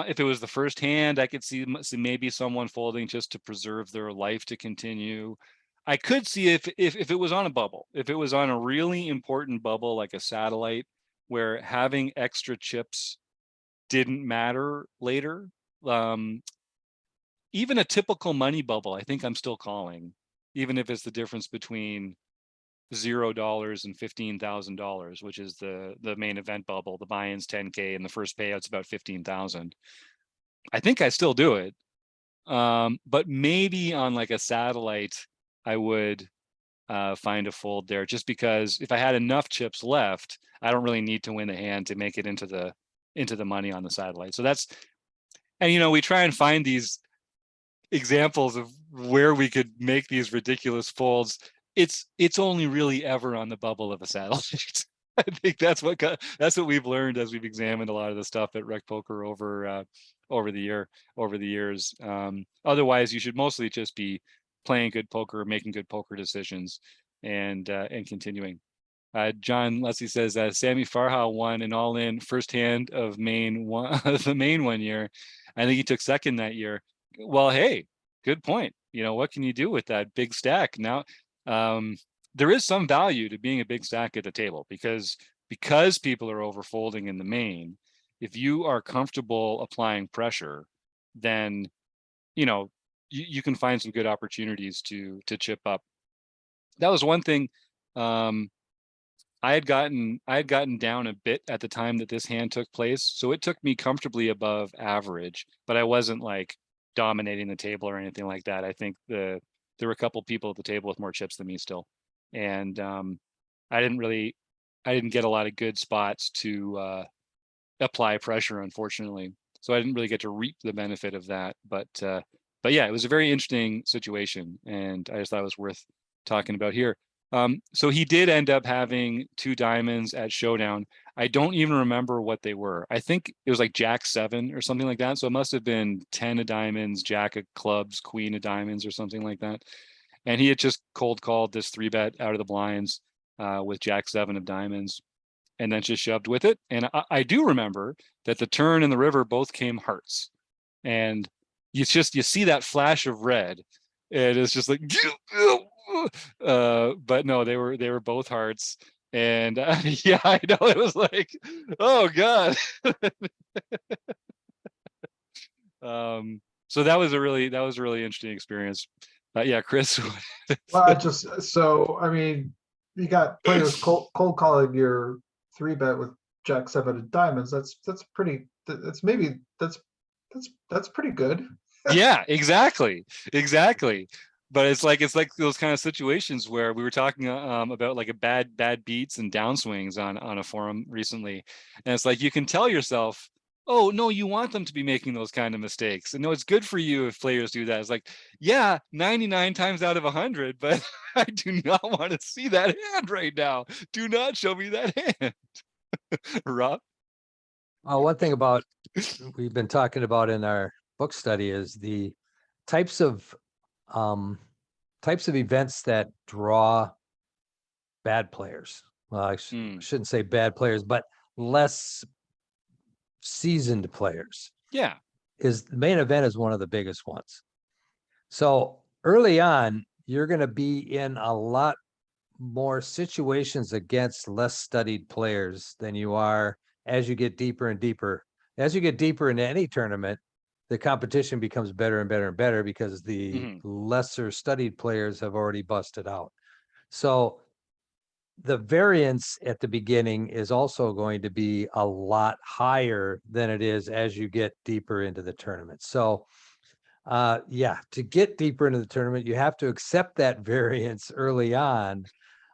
if it was the first hand. I could see maybe someone folding just to preserve their life to continue. I could see if it was on a bubble, if it was on a really important bubble like a satellite, where having extra chips didn't matter later. Even a typical money bubble, I think I'm still calling, even if it's the difference between $0 and $15,000, which is the main event bubble. The buy-in's 10K and the first payout's about 15,000. I think I still do it. But maybe on like a satellite, I would find a fold there, just because if I had enough chips left, I don't really need to win the hand to make it into the money on the satellite. So that's, and we try and find these examples of where we could make these ridiculous folds. It's only really ever on the bubble of a satellite. I think that's what we've learned as we've examined a lot of the stuff at Rec Poker over the years. Otherwise, you should mostly just be playing good poker, making good poker decisions, and continuing. John Leslie says Sammy Farha won an all-in first hand of Maine the Maine one year. I think he took second that year. Well, hey, good point. What can you do with that big stack now? There is some value to being a big stack at the table, because people are overfolding in the main. If you are comfortable applying pressure, then you can find some good opportunities to chip up. That was one thing. I had gotten down a bit at the time that this hand took place, so it took me comfortably above average, but I wasn't like dominating the table or anything like that. I think there were a couple people at the table with more chips than me still, and I didn't get a lot of good spots to apply pressure, unfortunately. So I didn't really get to reap the benefit of that. But yeah, it was a very interesting situation, and I just thought it was worth talking about here. So he did end up having 2 diamonds at Showdown. I don't even remember what they were. I think it was like Jack 7 or something like that. So it must have been 10 of diamonds, Jack of clubs, Queen of diamonds, or something like that. And he had just cold called this 3-bet out of the blinds with Jack 7 of diamonds, and then just shoved with it. And I do remember that the turn and the river both came hearts, and you see that flash of red. And it's just like, but no, they were both hearts. And yeah, I know, it was like, oh God. So that was a really interesting experience. Yeah, Chris. Well, I mean, you got players cold calling your 3-bet with Jack 7 of diamonds. That's pretty good. Yeah, exactly. But it's like those kind of situations where we were talking about like a bad beats and downswings on a forum recently, and it's like you can tell yourself, oh no, you want them to be making those kind of mistakes, and no, it's good for you if players do that. It's like, yeah, 99 times out of 100, but I do not want to see that hand right now. Do not show me that hand. Rob? One thing about we've been talking about in our book study is the types of events that draw bad players. Well, I shouldn't say bad players, but less seasoned players. Yeah. The main event is one of the biggest ones. So early on, you're going to be in a lot more situations against less studied players than you are as you get deeper and deeper as you get deeper into any tournament, the competition becomes better and better and better because the lesser studied players have already busted out. So the variance at the beginning is also going to be a lot higher than it is as you get deeper into the tournament. So yeah, to get deeper into the tournament, you have to accept that variance early on.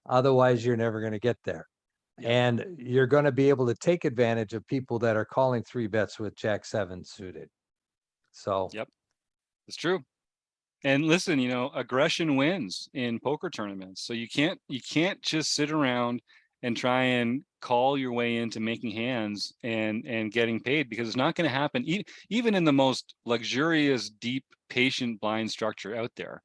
Otherwise, you're never going to get there. And you're going to be able to take advantage of people that are calling 3-bets with Jack 7 suited. So Yep, it's true. And listen, you know, aggression wins in poker tournaments. So you can't just sit around and try and call your way into making hands and getting paid, because it's not going to happen. Even in the most luxurious, deep, patient blind structure out there,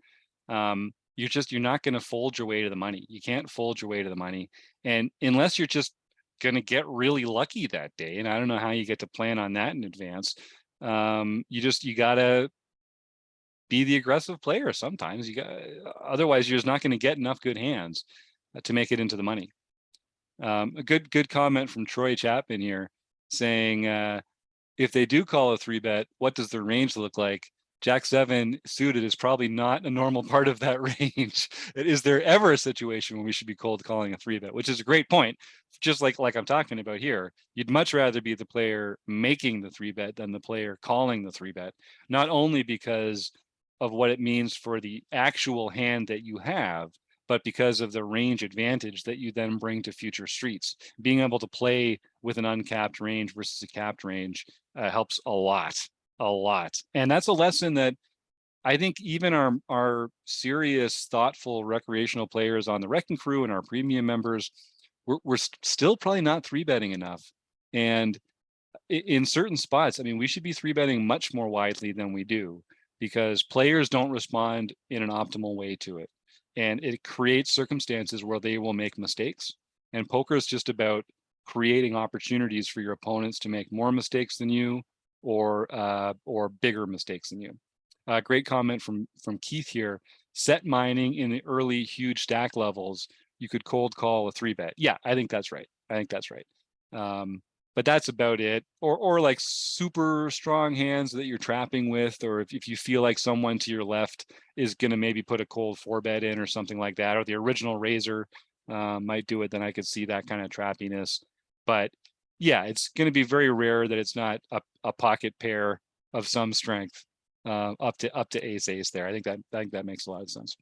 you're not going to fold your way to the money. You can't fold your way to the money, and unless you're just going to get really lucky that day. And I don't know how you get to plan on that in advance. You gotta be the aggressive player sometimes. Otherwise you're just not going to get enough good hands to make it into the money. A good comment from Troy Chapman here saying, if they do call a 3-bet, what does the range look like? Jack 7 suited is probably not a normal part of that range. Is there ever a situation when we should be cold calling a 3-bet? Which is a great point. Just like I'm talking about here, you'd much rather be the player making the 3-bet than the player calling the 3-bet. Not only because of what it means for the actual hand that you have, but because of the range advantage that you then bring to future streets. Being able to play with an uncapped range versus a capped range helps a lot. And that's a lesson that I think even our serious, thoughtful recreational players on the Wrecking Crew and our premium members, we're still probably not 3-betting enough. And in certain spots, I mean, we should be 3-betting much more widely than we do, because players don't respond in an optimal way to it. And it creates circumstances where they will make mistakes. And poker is just about creating opportunities for your opponents to make more mistakes than you, or bigger mistakes than you. Great comment from Keith here. Set mining in the early huge stack levels, you could cold call a 3-bet. Yeah, I think that's right. But that's about it. Or like super strong hands that you're trapping with, or if you feel like someone to your left is going to maybe put a cold 4-bet in or something like that, or the original raiser might do it, then I could see that kind of trappiness. But yeah, it's going to be very rare that it's not a pocket pair of some strength up to ace there. I think that makes a lot of sense.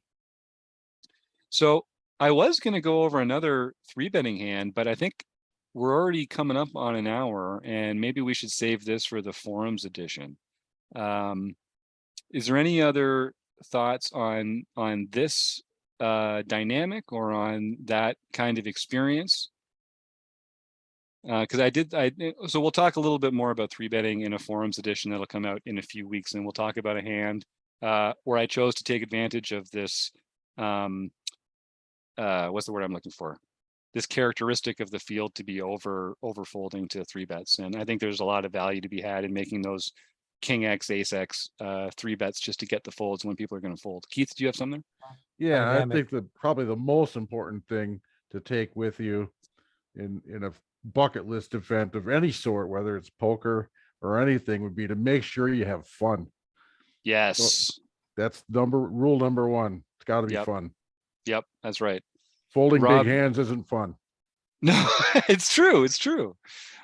So I was going to go over another 3-betting hand, but I think we're already coming up on an hour, and maybe we should save this for the forums edition. Is there any other thoughts on this dynamic or on that kind of experience? Because so we'll talk a little bit more about 3-betting in a forums edition that'll come out in a few weeks, and we'll talk about a hand where I chose to take advantage of this. What's the word I'm looking for? This characteristic of the field to be over folding to 3-bets, and I think there's a lot of value to be had in making those King X, Ace X 3-bets just to get the folds when people are going to fold. Keith, do you have something? Yeah, Dynamic. I think that probably the most important thing to take with you in a bucket list event of any sort, whether it's poker or anything, would be to make sure you have fun. Yes. So that's rule number one. It's got to be fun. Yep, that's right. Folding Rob, big hands isn't fun. No, it's true.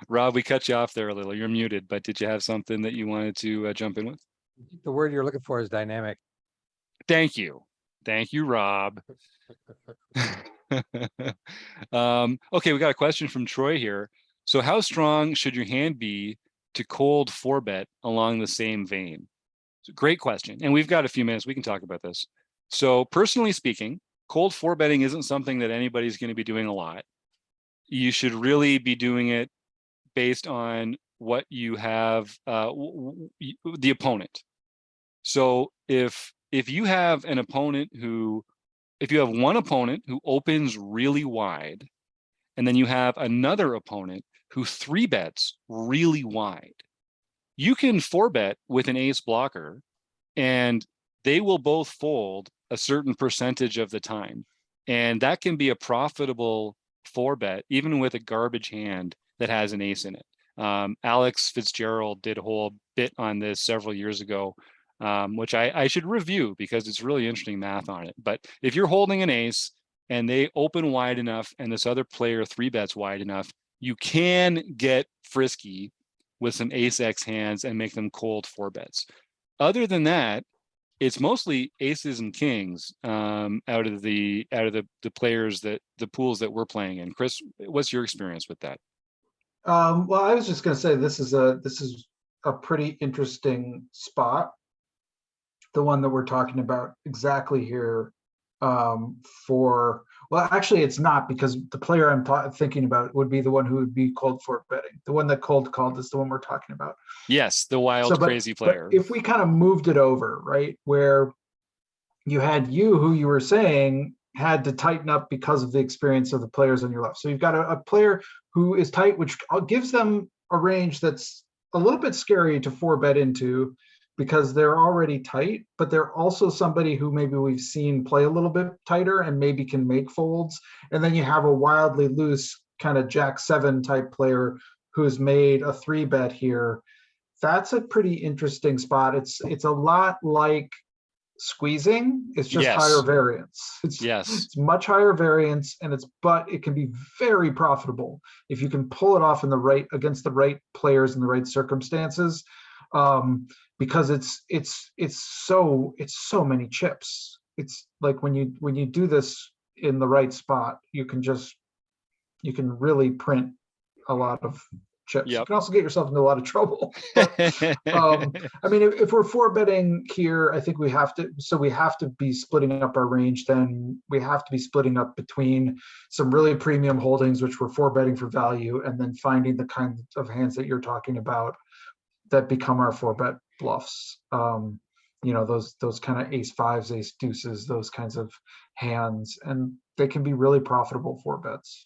Rob, we cut you off there a little. You're muted, but did you have something that you wanted to jump in with? the word you're looking for is dynamic. Thank you, Rob. Okay, we got a question from Troy here. So how strong should your hand be to cold 4-bet along the same vein? It's a great question, and we've got a few minutes. We can talk about this. So personally speaking, cold 4-betting isn't something that anybody's going to be doing a lot. You should really be doing it based on what you have, the opponent. So if you have an opponent if you have one opponent who opens really wide, and then you have another opponent who 3-bets really wide, you can 4-bet with an ace blocker, and they will both fold a certain percentage of the time. And that can be a profitable 4-bet, even with a garbage hand that has an ace in it. Alex Fitzgerald did a whole bit on this several years ago, which I should review because it's really interesting math on it. But if you're holding an ace and they open wide enough and this other player 3-bets wide enough, you can get frisky with some ace X hands and make them cold 4-bets. Other than that, it's mostly aces and kings out of the players that the pools that we're playing in. Chris, what's your experience with that? Well, I was just going to say this is a pretty interesting spot, the one that we're talking about exactly here. Well, actually, it's not, because the player I'm thinking about would be the one who would be cold for betting. The one that cold called is the one we're talking about. Yes, the wild, crazy player. But if we kind of moved it over, right, where you had who you were saying had to tighten up because of the experience of the players on your left. So you've got a player who is tight, which gives them a range that's a little bit scary to 4-bet into, because they're already tight, but they're also somebody who maybe we've seen play a little bit tighter and maybe can make folds. And then you have a wildly loose kind of Jack 7 type player who's made a 3-bet here. That's a pretty interesting spot. It's a lot like squeezing. It's just higher variance. It's much higher variance, and but it can be very profitable if you can pull it off in the right, against the right players in the right circumstances. Because it's so many chips. It's like when you do this in the right spot, you can really print a lot of chips. You can also get yourself into a lot of trouble. But, I mean, if we're 4-betting here, I think we have to be splitting up our range. Then we have to be splitting up between some really premium holdings, which we're 4-betting for value, and then finding the kind of hands that you're talking about that become our 4-bet bluffs. Those kind of ace 5s, ace deuces, those kinds of hands, and they can be really profitable 4-bets.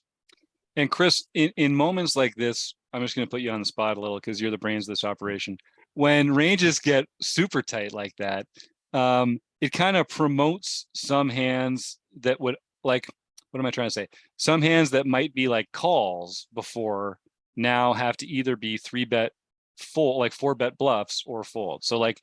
And Chris, in moments like this, I'm just going to put you on the spot a little because you're the brains of this operation. When ranges get super tight like that, it kind of promotes some hands that would, like, what am I trying to say? Some hands that might be like calls before now have to either be 3-bet full, like 4-bet bluffs, or fold. So like,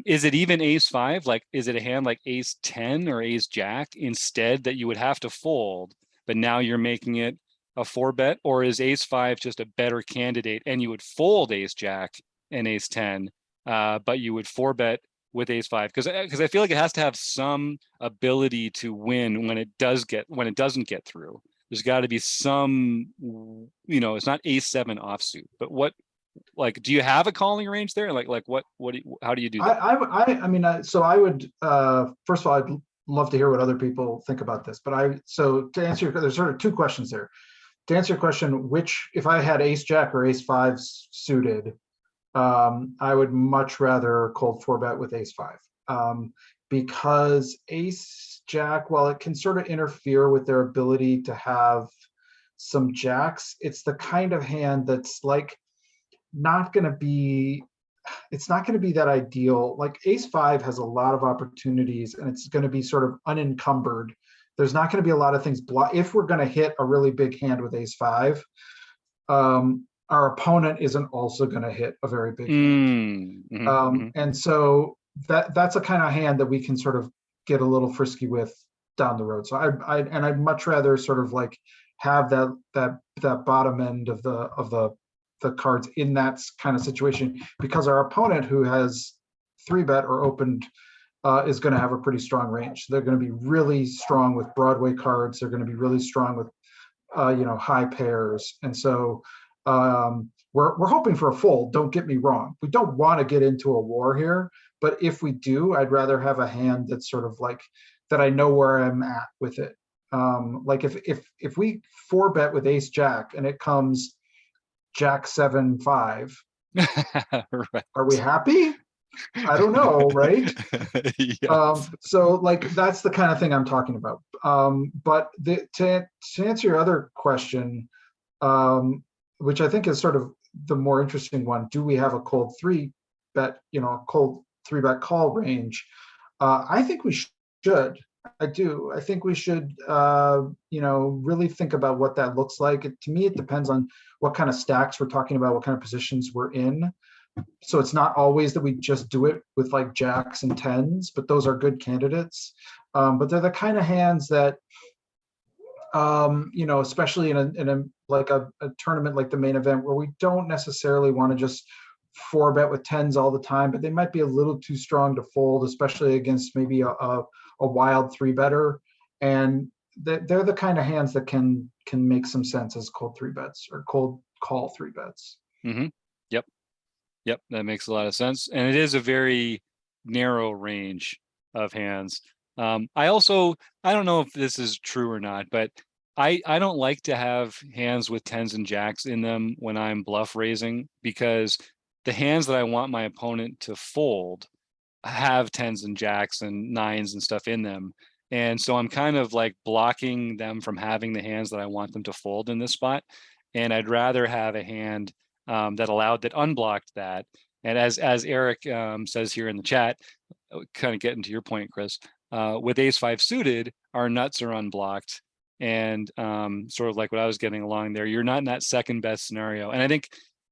is it even ace 5? Like, is it a hand like ace 10 or ace jack instead that you would have to fold, but now you're making it a 4-bet? Or is ace 5 just a better candidate and you would fold ace jack and ace 10, but you would 4-bet with ace 5? Because I feel like it has to have some ability to win when it doesn't get through. There's got to be some, it's not ace 7 offsuit, but what, like, do you have a calling range there? Like what how do you do that? I mean, so I would, first of all, I'd love to hear what other people think about this, but to answer there's sort of two questions there. To answer your question, if I had ace jack or ace 5 suited, I would much rather cold 4-bet with ace 5, because ace jack, while it can sort of interfere with their ability to have some jacks, it's the kind of hand that's like not going to be that ideal. Like ace 5 has a lot of opportunities, and it's going to be sort of unencumbered. There's not going to be a lot of things if we're going to hit a really big hand with ace 5, our opponent isn't also going to hit a very big hand. And so that's a kind of hand that we can sort of get a little frisky with down the road. So I'd much rather sort of like have that bottom end of the cards in that kind of situation, because our opponent, who has 3-bet or opened, is going to have a pretty strong range. They're going to be really strong with Broadway cards. They're going to be really strong with high pairs. And so we're hoping for a fold. Don't get me wrong. We don't want to get into a war here, but if we do, I'd rather have a hand that's sort of like that. I know where I'm at with it. Like if we 4-bet with ace jack and it comes jack 7 5, right. Are we happy? I don't know, right? So like that's the kind of thing I'm talking about. But to answer your other question, which I think is sort of the more interesting one, do we have a cold 3-bet, a cold 3-bet call range? I think we should. I do. I think we should, really think about what that looks like. To me, it depends on what kind of stacks we're talking about, what kind of positions we're in. So it's not always that we just do it with like jacks and tens, but those are good candidates. But they're the kind of hands that, especially in a tournament like the main event, where we don't necessarily want to just four bet with tens all the time, but they might be a little too strong to fold, especially against maybe a wild three better. And they're the kind of hands that can make some sense as cold three bets or cold call three bets. Mm-hmm. Yep, that makes a lot of sense. And it is a very narrow range of hands. I don't know if this is true or not, but I don't like to have hands with tens and jacks in them when I'm bluff raising, because the hands that I want my opponent to fold have tens and jacks and nines and stuff in them. And so I'm kind of like blocking them from having the hands that I want them to fold in this spot. And I'd rather have a hand that unblocked that. And as Eric says here in the chat, kind of getting to your point, Chris, with ace five suited, our nuts are unblocked. And sort of like what I was getting along there, you're not in that second best scenario. And I think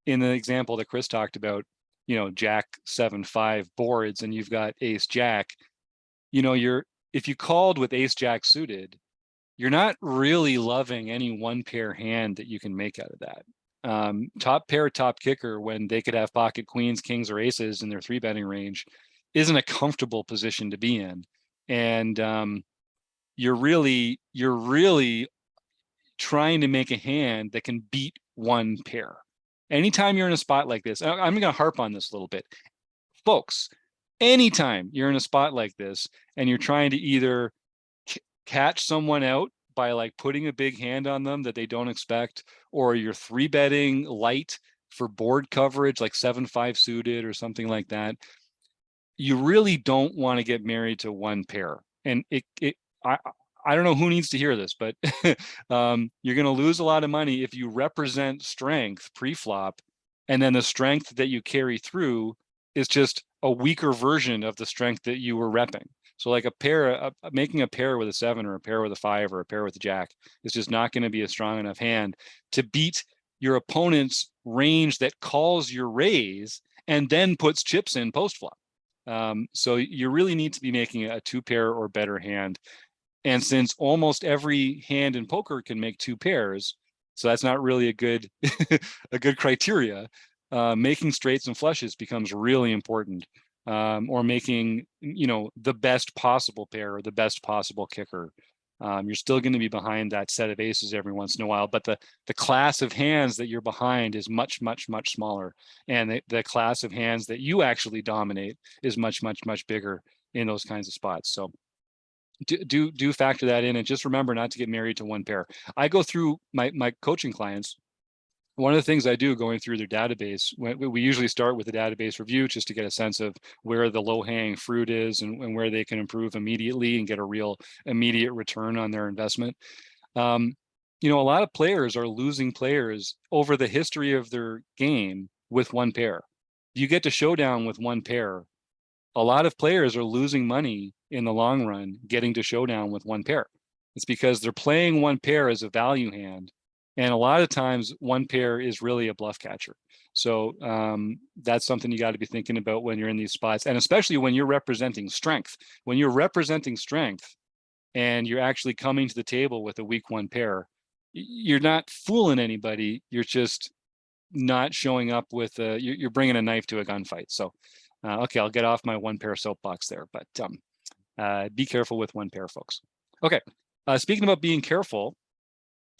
in the example that Chris talked about, jack 7-5 boards and you've got ace jack, if you called with ace jack suited, you're not really loving any one pair hand that you can make out of that. Top pair, top kicker, when they could have pocket queens, kings, or aces in their three betting range, isn't a comfortable position to be in. And you're really trying to make a hand that can beat one pair. Anytime you're in a spot like this, I'm going to harp on this a little bit. Folks, anytime you're in a spot like this and you're trying to either catch someone out by like putting a big hand on them that they don't expect, or you're three betting light for board coverage, like 7-5 suited or something like that, you really don't want to get married to one pair. And I don't know who needs to hear this, but you're going to lose a lot of money if you represent strength pre-flop, and then the strength that you carry through is just a weaker version of the strength that you were repping. So like making a pair with a 7 or a pair with a 5 or a pair with a jack is just not going to be a strong enough hand to beat your opponent's range that calls your raise and then puts chips in post flop. So you really need to be making a two pair or better hand. And since almost every hand in poker can make two pairs, so that's not really a good criteria, making straights and flushes becomes really important. Or making, the best possible pair or the best possible kicker. You're still going to be behind that set of aces every once in a while, but the class of hands that you're behind is much, much, much smaller. And the class of hands that you actually dominate is much, much, much bigger in those kinds of spots. So do factor that in, and just remember not to get married to one pair. I go through my coaching clients. One of the things I do going through their database, we usually start with a database review just to get a sense of where the low-hanging fruit is and where they can improve immediately and get a real immediate return on their investment. A lot of players are losing players over the history of their game with one pair. You get to showdown with one pair. A lot of players are losing money in the long run getting to showdown with one pair. It's because they're playing one pair as a value hand. And a lot of times one pair is really a bluff catcher. So that's something you got to be thinking about when you're in these spots. And especially when you're representing strength. When you're representing strength and you're actually coming to the table with a weak one pair, you're not fooling anybody. You're just not showing up with you're bringing a knife to a gunfight. So, okay, I'll get off my one pair soapbox there, but be careful with one pair, folks. Okay, speaking about being careful,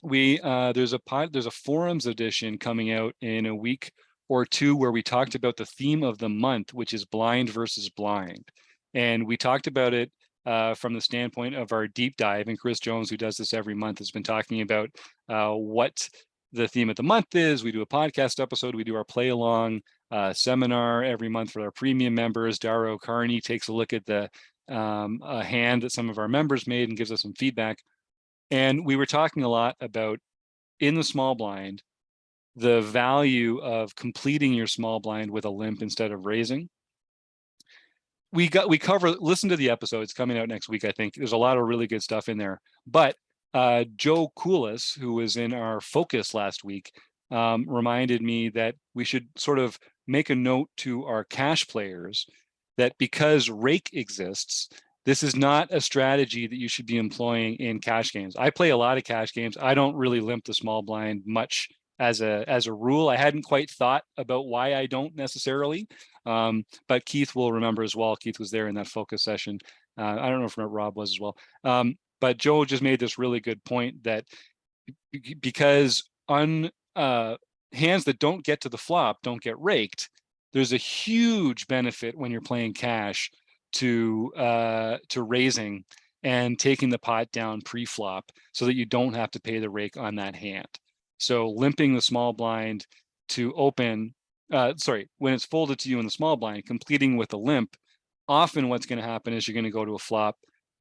there's a forums edition coming out in a week or two where we talked about the theme of the month, which is blind versus blind. And we talked about it from the standpoint of our deep dive. And Chris Jones, who does this every month, has been talking about what the theme of the month is. We do a podcast episode. We do our play along seminar every month for our premium members. Daro Carney takes a look at a hand that some of our members made and gives us some feedback. And we were talking a lot about, in the small blind, the value of completing your small blind with a limp instead of raising. we cover, listen to the episode. It's coming out next week, I think. There's a lot of really good stuff in there. But Joe Coolis, who was in our focus last week, reminded me that we should sort of make a note to our cash players that because rake exists, this is not a strategy that you should be employing in cash games. I play a lot of cash games. I don't really limp the small blind much as a rule. I hadn't quite thought about why I don't necessarily, but Keith will remember as well. Keith was there in that focus session. I don't know if Rob was as well. But Joe just made this really good point that because hands that don't get to the flop don't get raked, there's a huge benefit when you're playing cash to raising and taking the pot down pre-flop so that you don't have to pay the rake on that hand. So limping the small blind to open, when it's folded to you in the small blind, completing with a limp, often what's going to happen is you're going to go to a flop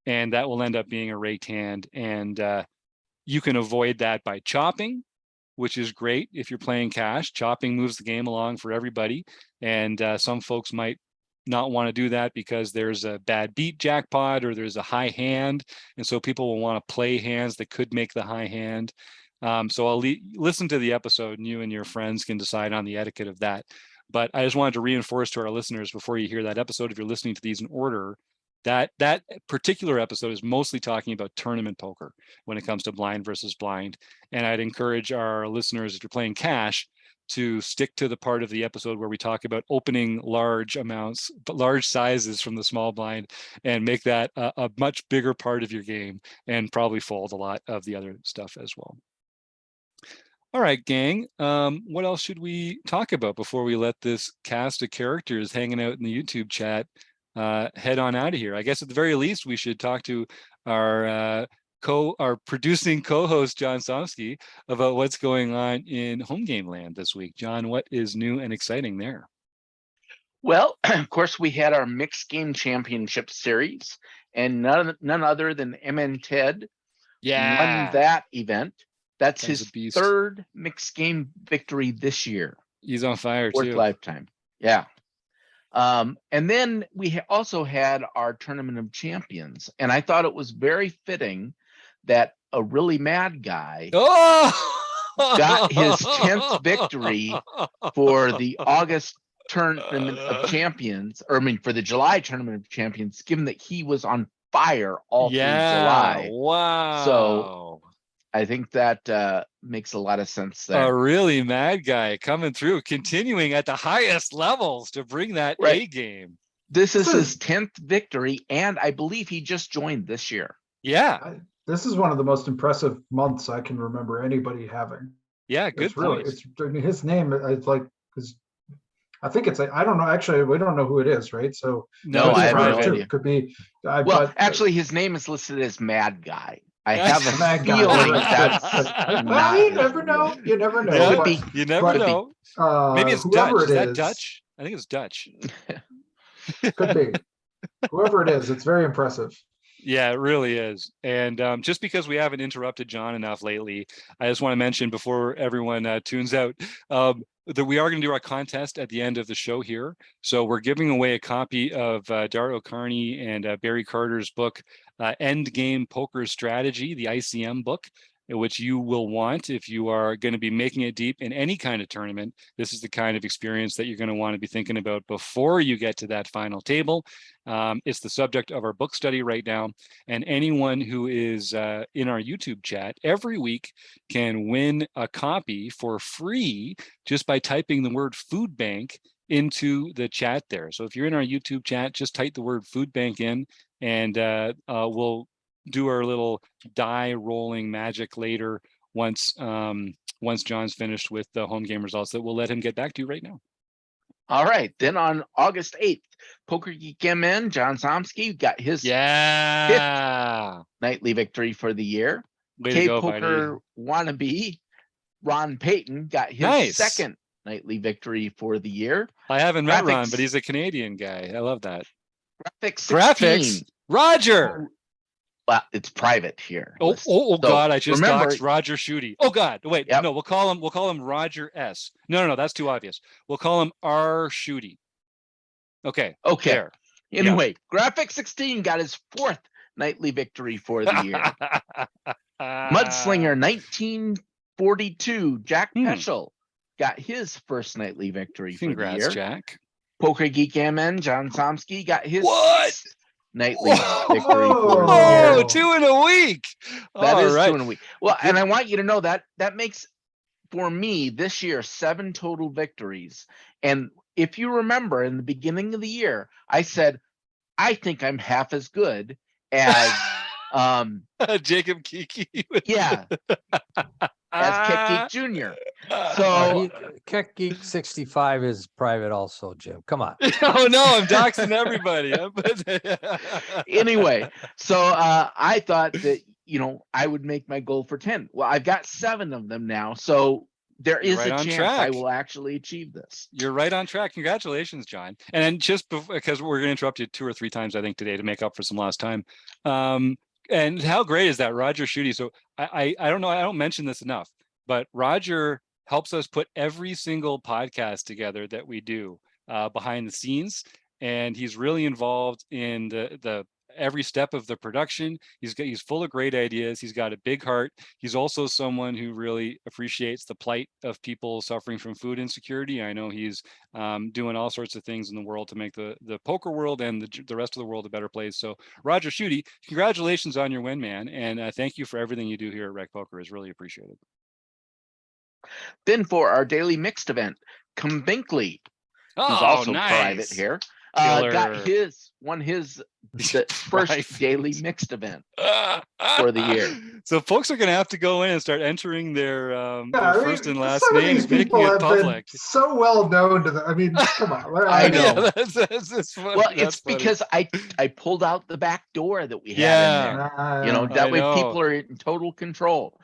and that will end up being a raked hand. And you can avoid that by chopping, which is great if you're playing cash. Chopping moves the game along for everybody. And some folks might not want to do that because there's a bad beat jackpot or there's a high hand. And so people will want to play hands that could make the high hand. So I'll listen to the episode and you and your friends can decide on the etiquette of that. But I just wanted to reinforce to our listeners before you hear that episode, if you're listening to these in order, that particular episode is mostly talking about tournament poker when it comes to blind versus blind. And I'd encourage our listeners, if you're playing cash, to stick to the part of the episode where we talk about opening large amounts, large sizes from the small blind, and make that a much bigger part of your game, and probably fold a lot of the other stuff as well. All right, gang. What else should we talk about before we let this cast of characters hanging out in the YouTube chat head on out of here? I guess at the very least, we should talk to our producing co-host, John Somsky, about what's going on in home game land this week. John, what is new and exciting there? Well, of course, we had our mixed game championship series, and none other than MN Ted won that event. That's his third mixed game victory this year. He's on fire Fourth too. Lifetime. Yeah. And then we also had our Tournament of Champions, and I thought it was very fitting that a really mad guy got his 10th victory for the August Tournament of Champions, or I mean for the July Tournament of Champions, given that he was on fire all through July. Wow. So I think that makes a lot of sense there. A really mad guy coming through, continuing at the highest levels to bring that A game. This is his 10th victory, and I believe he just joined this year. Yeah. This is one of the most impressive months I can remember anybody having. Yeah, good It's really, point. I mean, his name is like, I think it's, I don't know, actually, we don't know who it is, right? So no, I have no idea. Could be. Actually, his name is listed as Mad Guy. I have a Mad Guy. feeling that's well, you never know. You never know. Yeah, But, you never know. Maybe it's Dutch. Is that Dutch? I think it's Dutch. Could be. Whoever it is, it's very impressive. Yeah, it really is. And just because we haven't interrupted John enough lately, I just want to mention before everyone tunes out that we are going to do our contest at the end of the show here. So we're giving away a copy of Dario Carney and Barry Carter's book, End Game Poker Strategy, the ICM book, which you will want if you are going to be making it deep in any kind of tournament. This is the kind of experience that you're going to want to be thinking about before you get to that final table. It's the subject of our book study right now. And anyone who is in our YouTube chat every week can win a copy for free just by typing the word food bank into the chat there. So if you're in our YouTube chat, just type the word food bank in, and we'll do our little die rolling magic later once John's finished with the home game results that we'll let him get back to right now. All right. Then on August 8th, Poker Geek MN, John Somsky got his 5th nightly victory for the year. Poker wannabe, Ron Payton got his 2nd nightly victory for the year. I haven't met Ron, but he's a Canadian guy. I love that. Graphics Roger. Well, it's private here. Oh God! I just doxed Roger Shooty. Oh God! Wait, no, we'll call him Roger S. No, that's too obvious. We'll call him R Shooty. Okay. There. Anyway, Graphic 16 got his 4th nightly victory for the year. Mudslinger 1942, Jack Peschel got his first nightly victory for the Congrats, year. Jack. Poker Geek MN John Somsky got his What? 6th nightly Whoa. victory for the Whoa. year. 2 in a week. That All is right. 2 in a week. Well, and I want you to know that makes for me this year 7 total victories. And if you remember in the beginning of the year, I said, I think I'm half as good as Jacob Kiki. yeah, as Kick Geek Jr. Oh, So Keck Geek 65 is private also, Jim. Come on. Oh no, I'm doxing everybody. anyway, so I thought that I would make my goal for 10. Well, I've got 7 of them now, so there You're is right a on chance track. I will actually achieve this. You're right on track. Congratulations, John. And then just because we're going to interrupt you 2 or 3 times, I think, today to make up for some lost time. And how great is that, Roger Schutte? So I don't know, I don't mention this enough, but Roger helps us put every single podcast together that we do behind the scenes, and he's really involved in the every step of the production. He's full of great ideas. He's got a big heart. He's also someone who really appreciates the plight of people suffering from food insecurity. I know he's doing all sorts of things in the world to make the poker world and the rest of the world a better place. So Roger Schutte, congratulations on your win, man. And thank you for everything you do here at Rec Poker. Is really appreciated. Then for our daily mixed event, Cum Binkley, who's Oh, also nice. private here, got won his first Private. daily mixed event for the year. So folks are going to have to go in and start entering their first and last some of these names, making people it have public. been so well known to them. I mean, come on. I know. Yeah, that's funny. Well, That's it's funny. because I pulled out the back door that we had Yeah. in there. Uh, That I way know. people are in total control.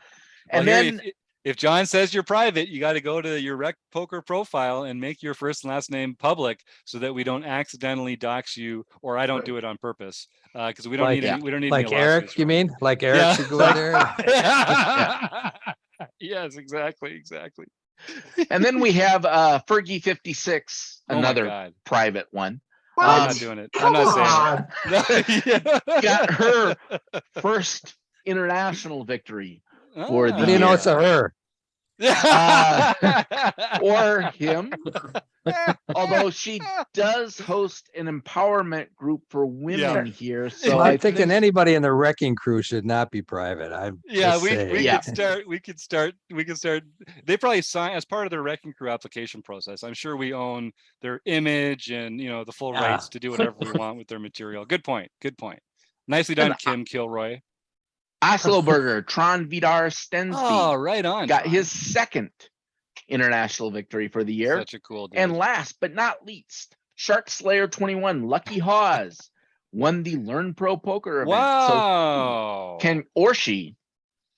Well, And here, then if John says you're private, you got to go to your Rec Poker profile and make your first and last name public so that we don't accidentally dox you, or I don't do it on purpose, because we don't Like- need any. We don't need Like any Eric, lawsuits you around mean? here. Like Eric should go in there? Yes, exactly. and then we have Fergie 56, Oh my another God. private one. I'm what? not doing it. Come I'm not on. saying it. Got her first international victory for the How do you know it's a her? or him. Although she does host an empowerment group for women here. So Well, I'm I thinking think anybody in the wrecking crew should not be private. Yeah, just we saying. Yeah. could start. They probably sign as part of their wrecking crew application process. I'm sure we own their image and the full Yeah. rights to do whatever we want with their material. Good point. Nicely done, And, Kim Kilroy. Oslo Burger, Tron Vidar Stensby Oh, right on. got John. his 2nd international victory for the year. Such a cool dude. And last but not least, Shark Slayer 21, Lucky Hawes, won the Learn Pro Poker event. Wow. So or she,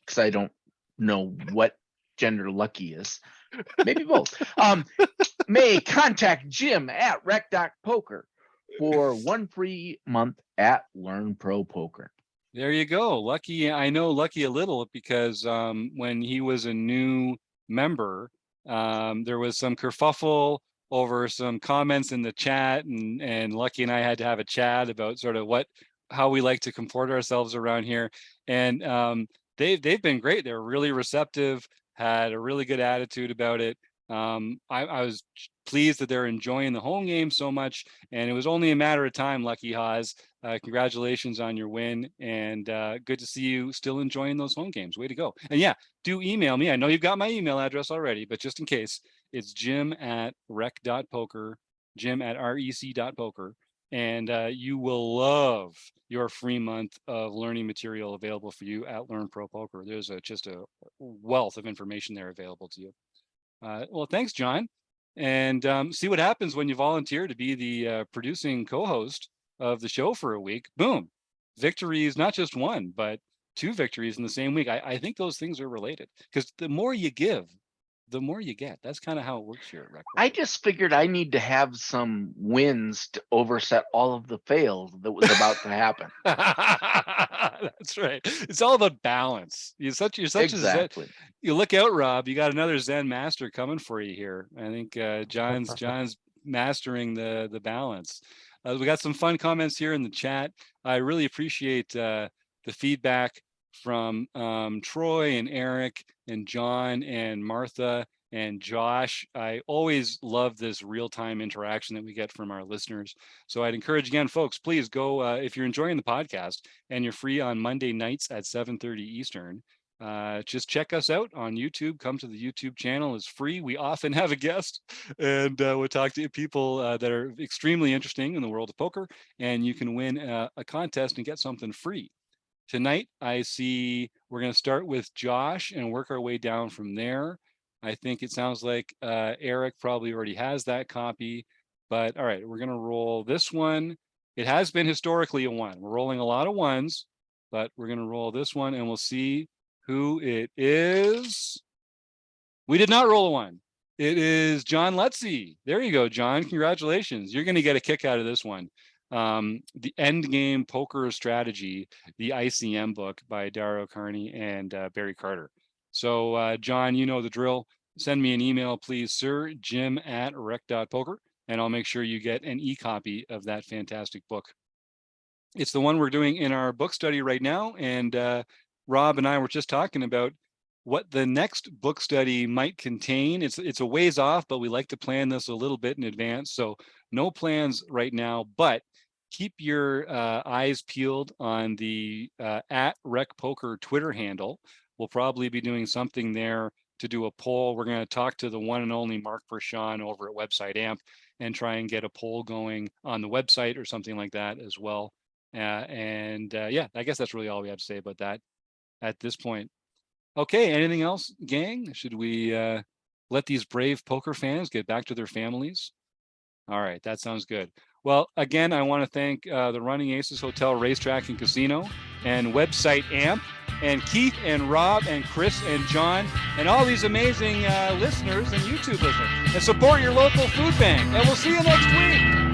because I don't know what gender Lucky is, maybe both, may contact Jim at rec.poker for 1 free month at Learn Pro Poker. There you go. Lucky. I know Lucky a little because when he was a new member, there was some kerfuffle over some comments in the chat, and Lucky and I had to have a chat about sort of how we like to comport ourselves around here. And they've been great. They're really receptive, had a really good attitude about it. I was pleased that they're enjoying the home game so much, and it was only a matter of time. Lucky Haas, congratulations on your win, and good to see you still enjoying those home games. Way to go. And yeah, do email me. I know you've got my email address already, but just in case, it's jim@rec.poker, jim@rec.poker, and you will love your free month of learning material available for you at Learn Pro Poker. There's just a wealth of information there available to you. Well, thanks, John. And see what happens when you volunteer to be the producing co-host of the show for a week. Boom. Victories, not just 1, but 2 victories in the same week. I think those things are related because the more you give, the more you get. That's kind of how it works here at Rec. I just figured I need to have some wins to overset all of the fails that was about to happen. That's right. It's all about balance. You're such Exactly. you look out, Rob. You got another Zen master coming for you here. I think John's mastering the balance. We got some fun comments here in the chat. I really appreciate the feedback from Troy and Eric and John and Martha and Josh. I always love this real-time interaction that we get from our listeners. So I'd encourage, again, folks, please go, if you're enjoying the podcast and you're free on Monday nights at 7:30 Eastern, just check us out on YouTube. Come to the YouTube channel. It's free. We often have a guest, and we'll talk to people that are extremely interesting in the world of poker, and you can win a contest and get something free. Tonight, I see we're going to start with Josh and work our way down from there. I think it sounds like Eric probably already has that copy, but all right, we're going to roll this one. It has been historically a 1. We're rolling a lot of 1s, but we're going to roll this one and we'll see who it is. We did not roll a 1. It is John Lutzy. There you go, John. Congratulations. You're going to get a kick out of this one. The End Game Poker Strategy, the ICM book by Dario Carney and Barry Carter. So, John, you know the drill. Send me an email, please, sir, jim@rec.poker, and I'll make sure you get an e-copy of that fantastic book. It's the one we're doing in our book study right now, and Rob and I were just talking about what the next book study might contain. It's a ways off, but we like to plan this a little bit in advance. So no plans right now, but keep your eyes peeled on the @RecPoker Twitter handle. We'll probably be doing something there to do a poll. We're going to talk to the one and only Mark Pershawn over at Website Amp and try and get a poll going on the website or something like that as well. Yeah, I guess that's really all we have to say about that at this point. Okay, anything else, gang? Should we let these brave poker fans get back to their families? All right, that sounds good. Well, again, I want to thank the Running Aces Hotel, Racetrack, and Casino, and Website Amp, and Keith, and Rob, and Chris, and John, and all these amazing listeners and YouTube listeners. And support your local food bank. And we'll see you next week.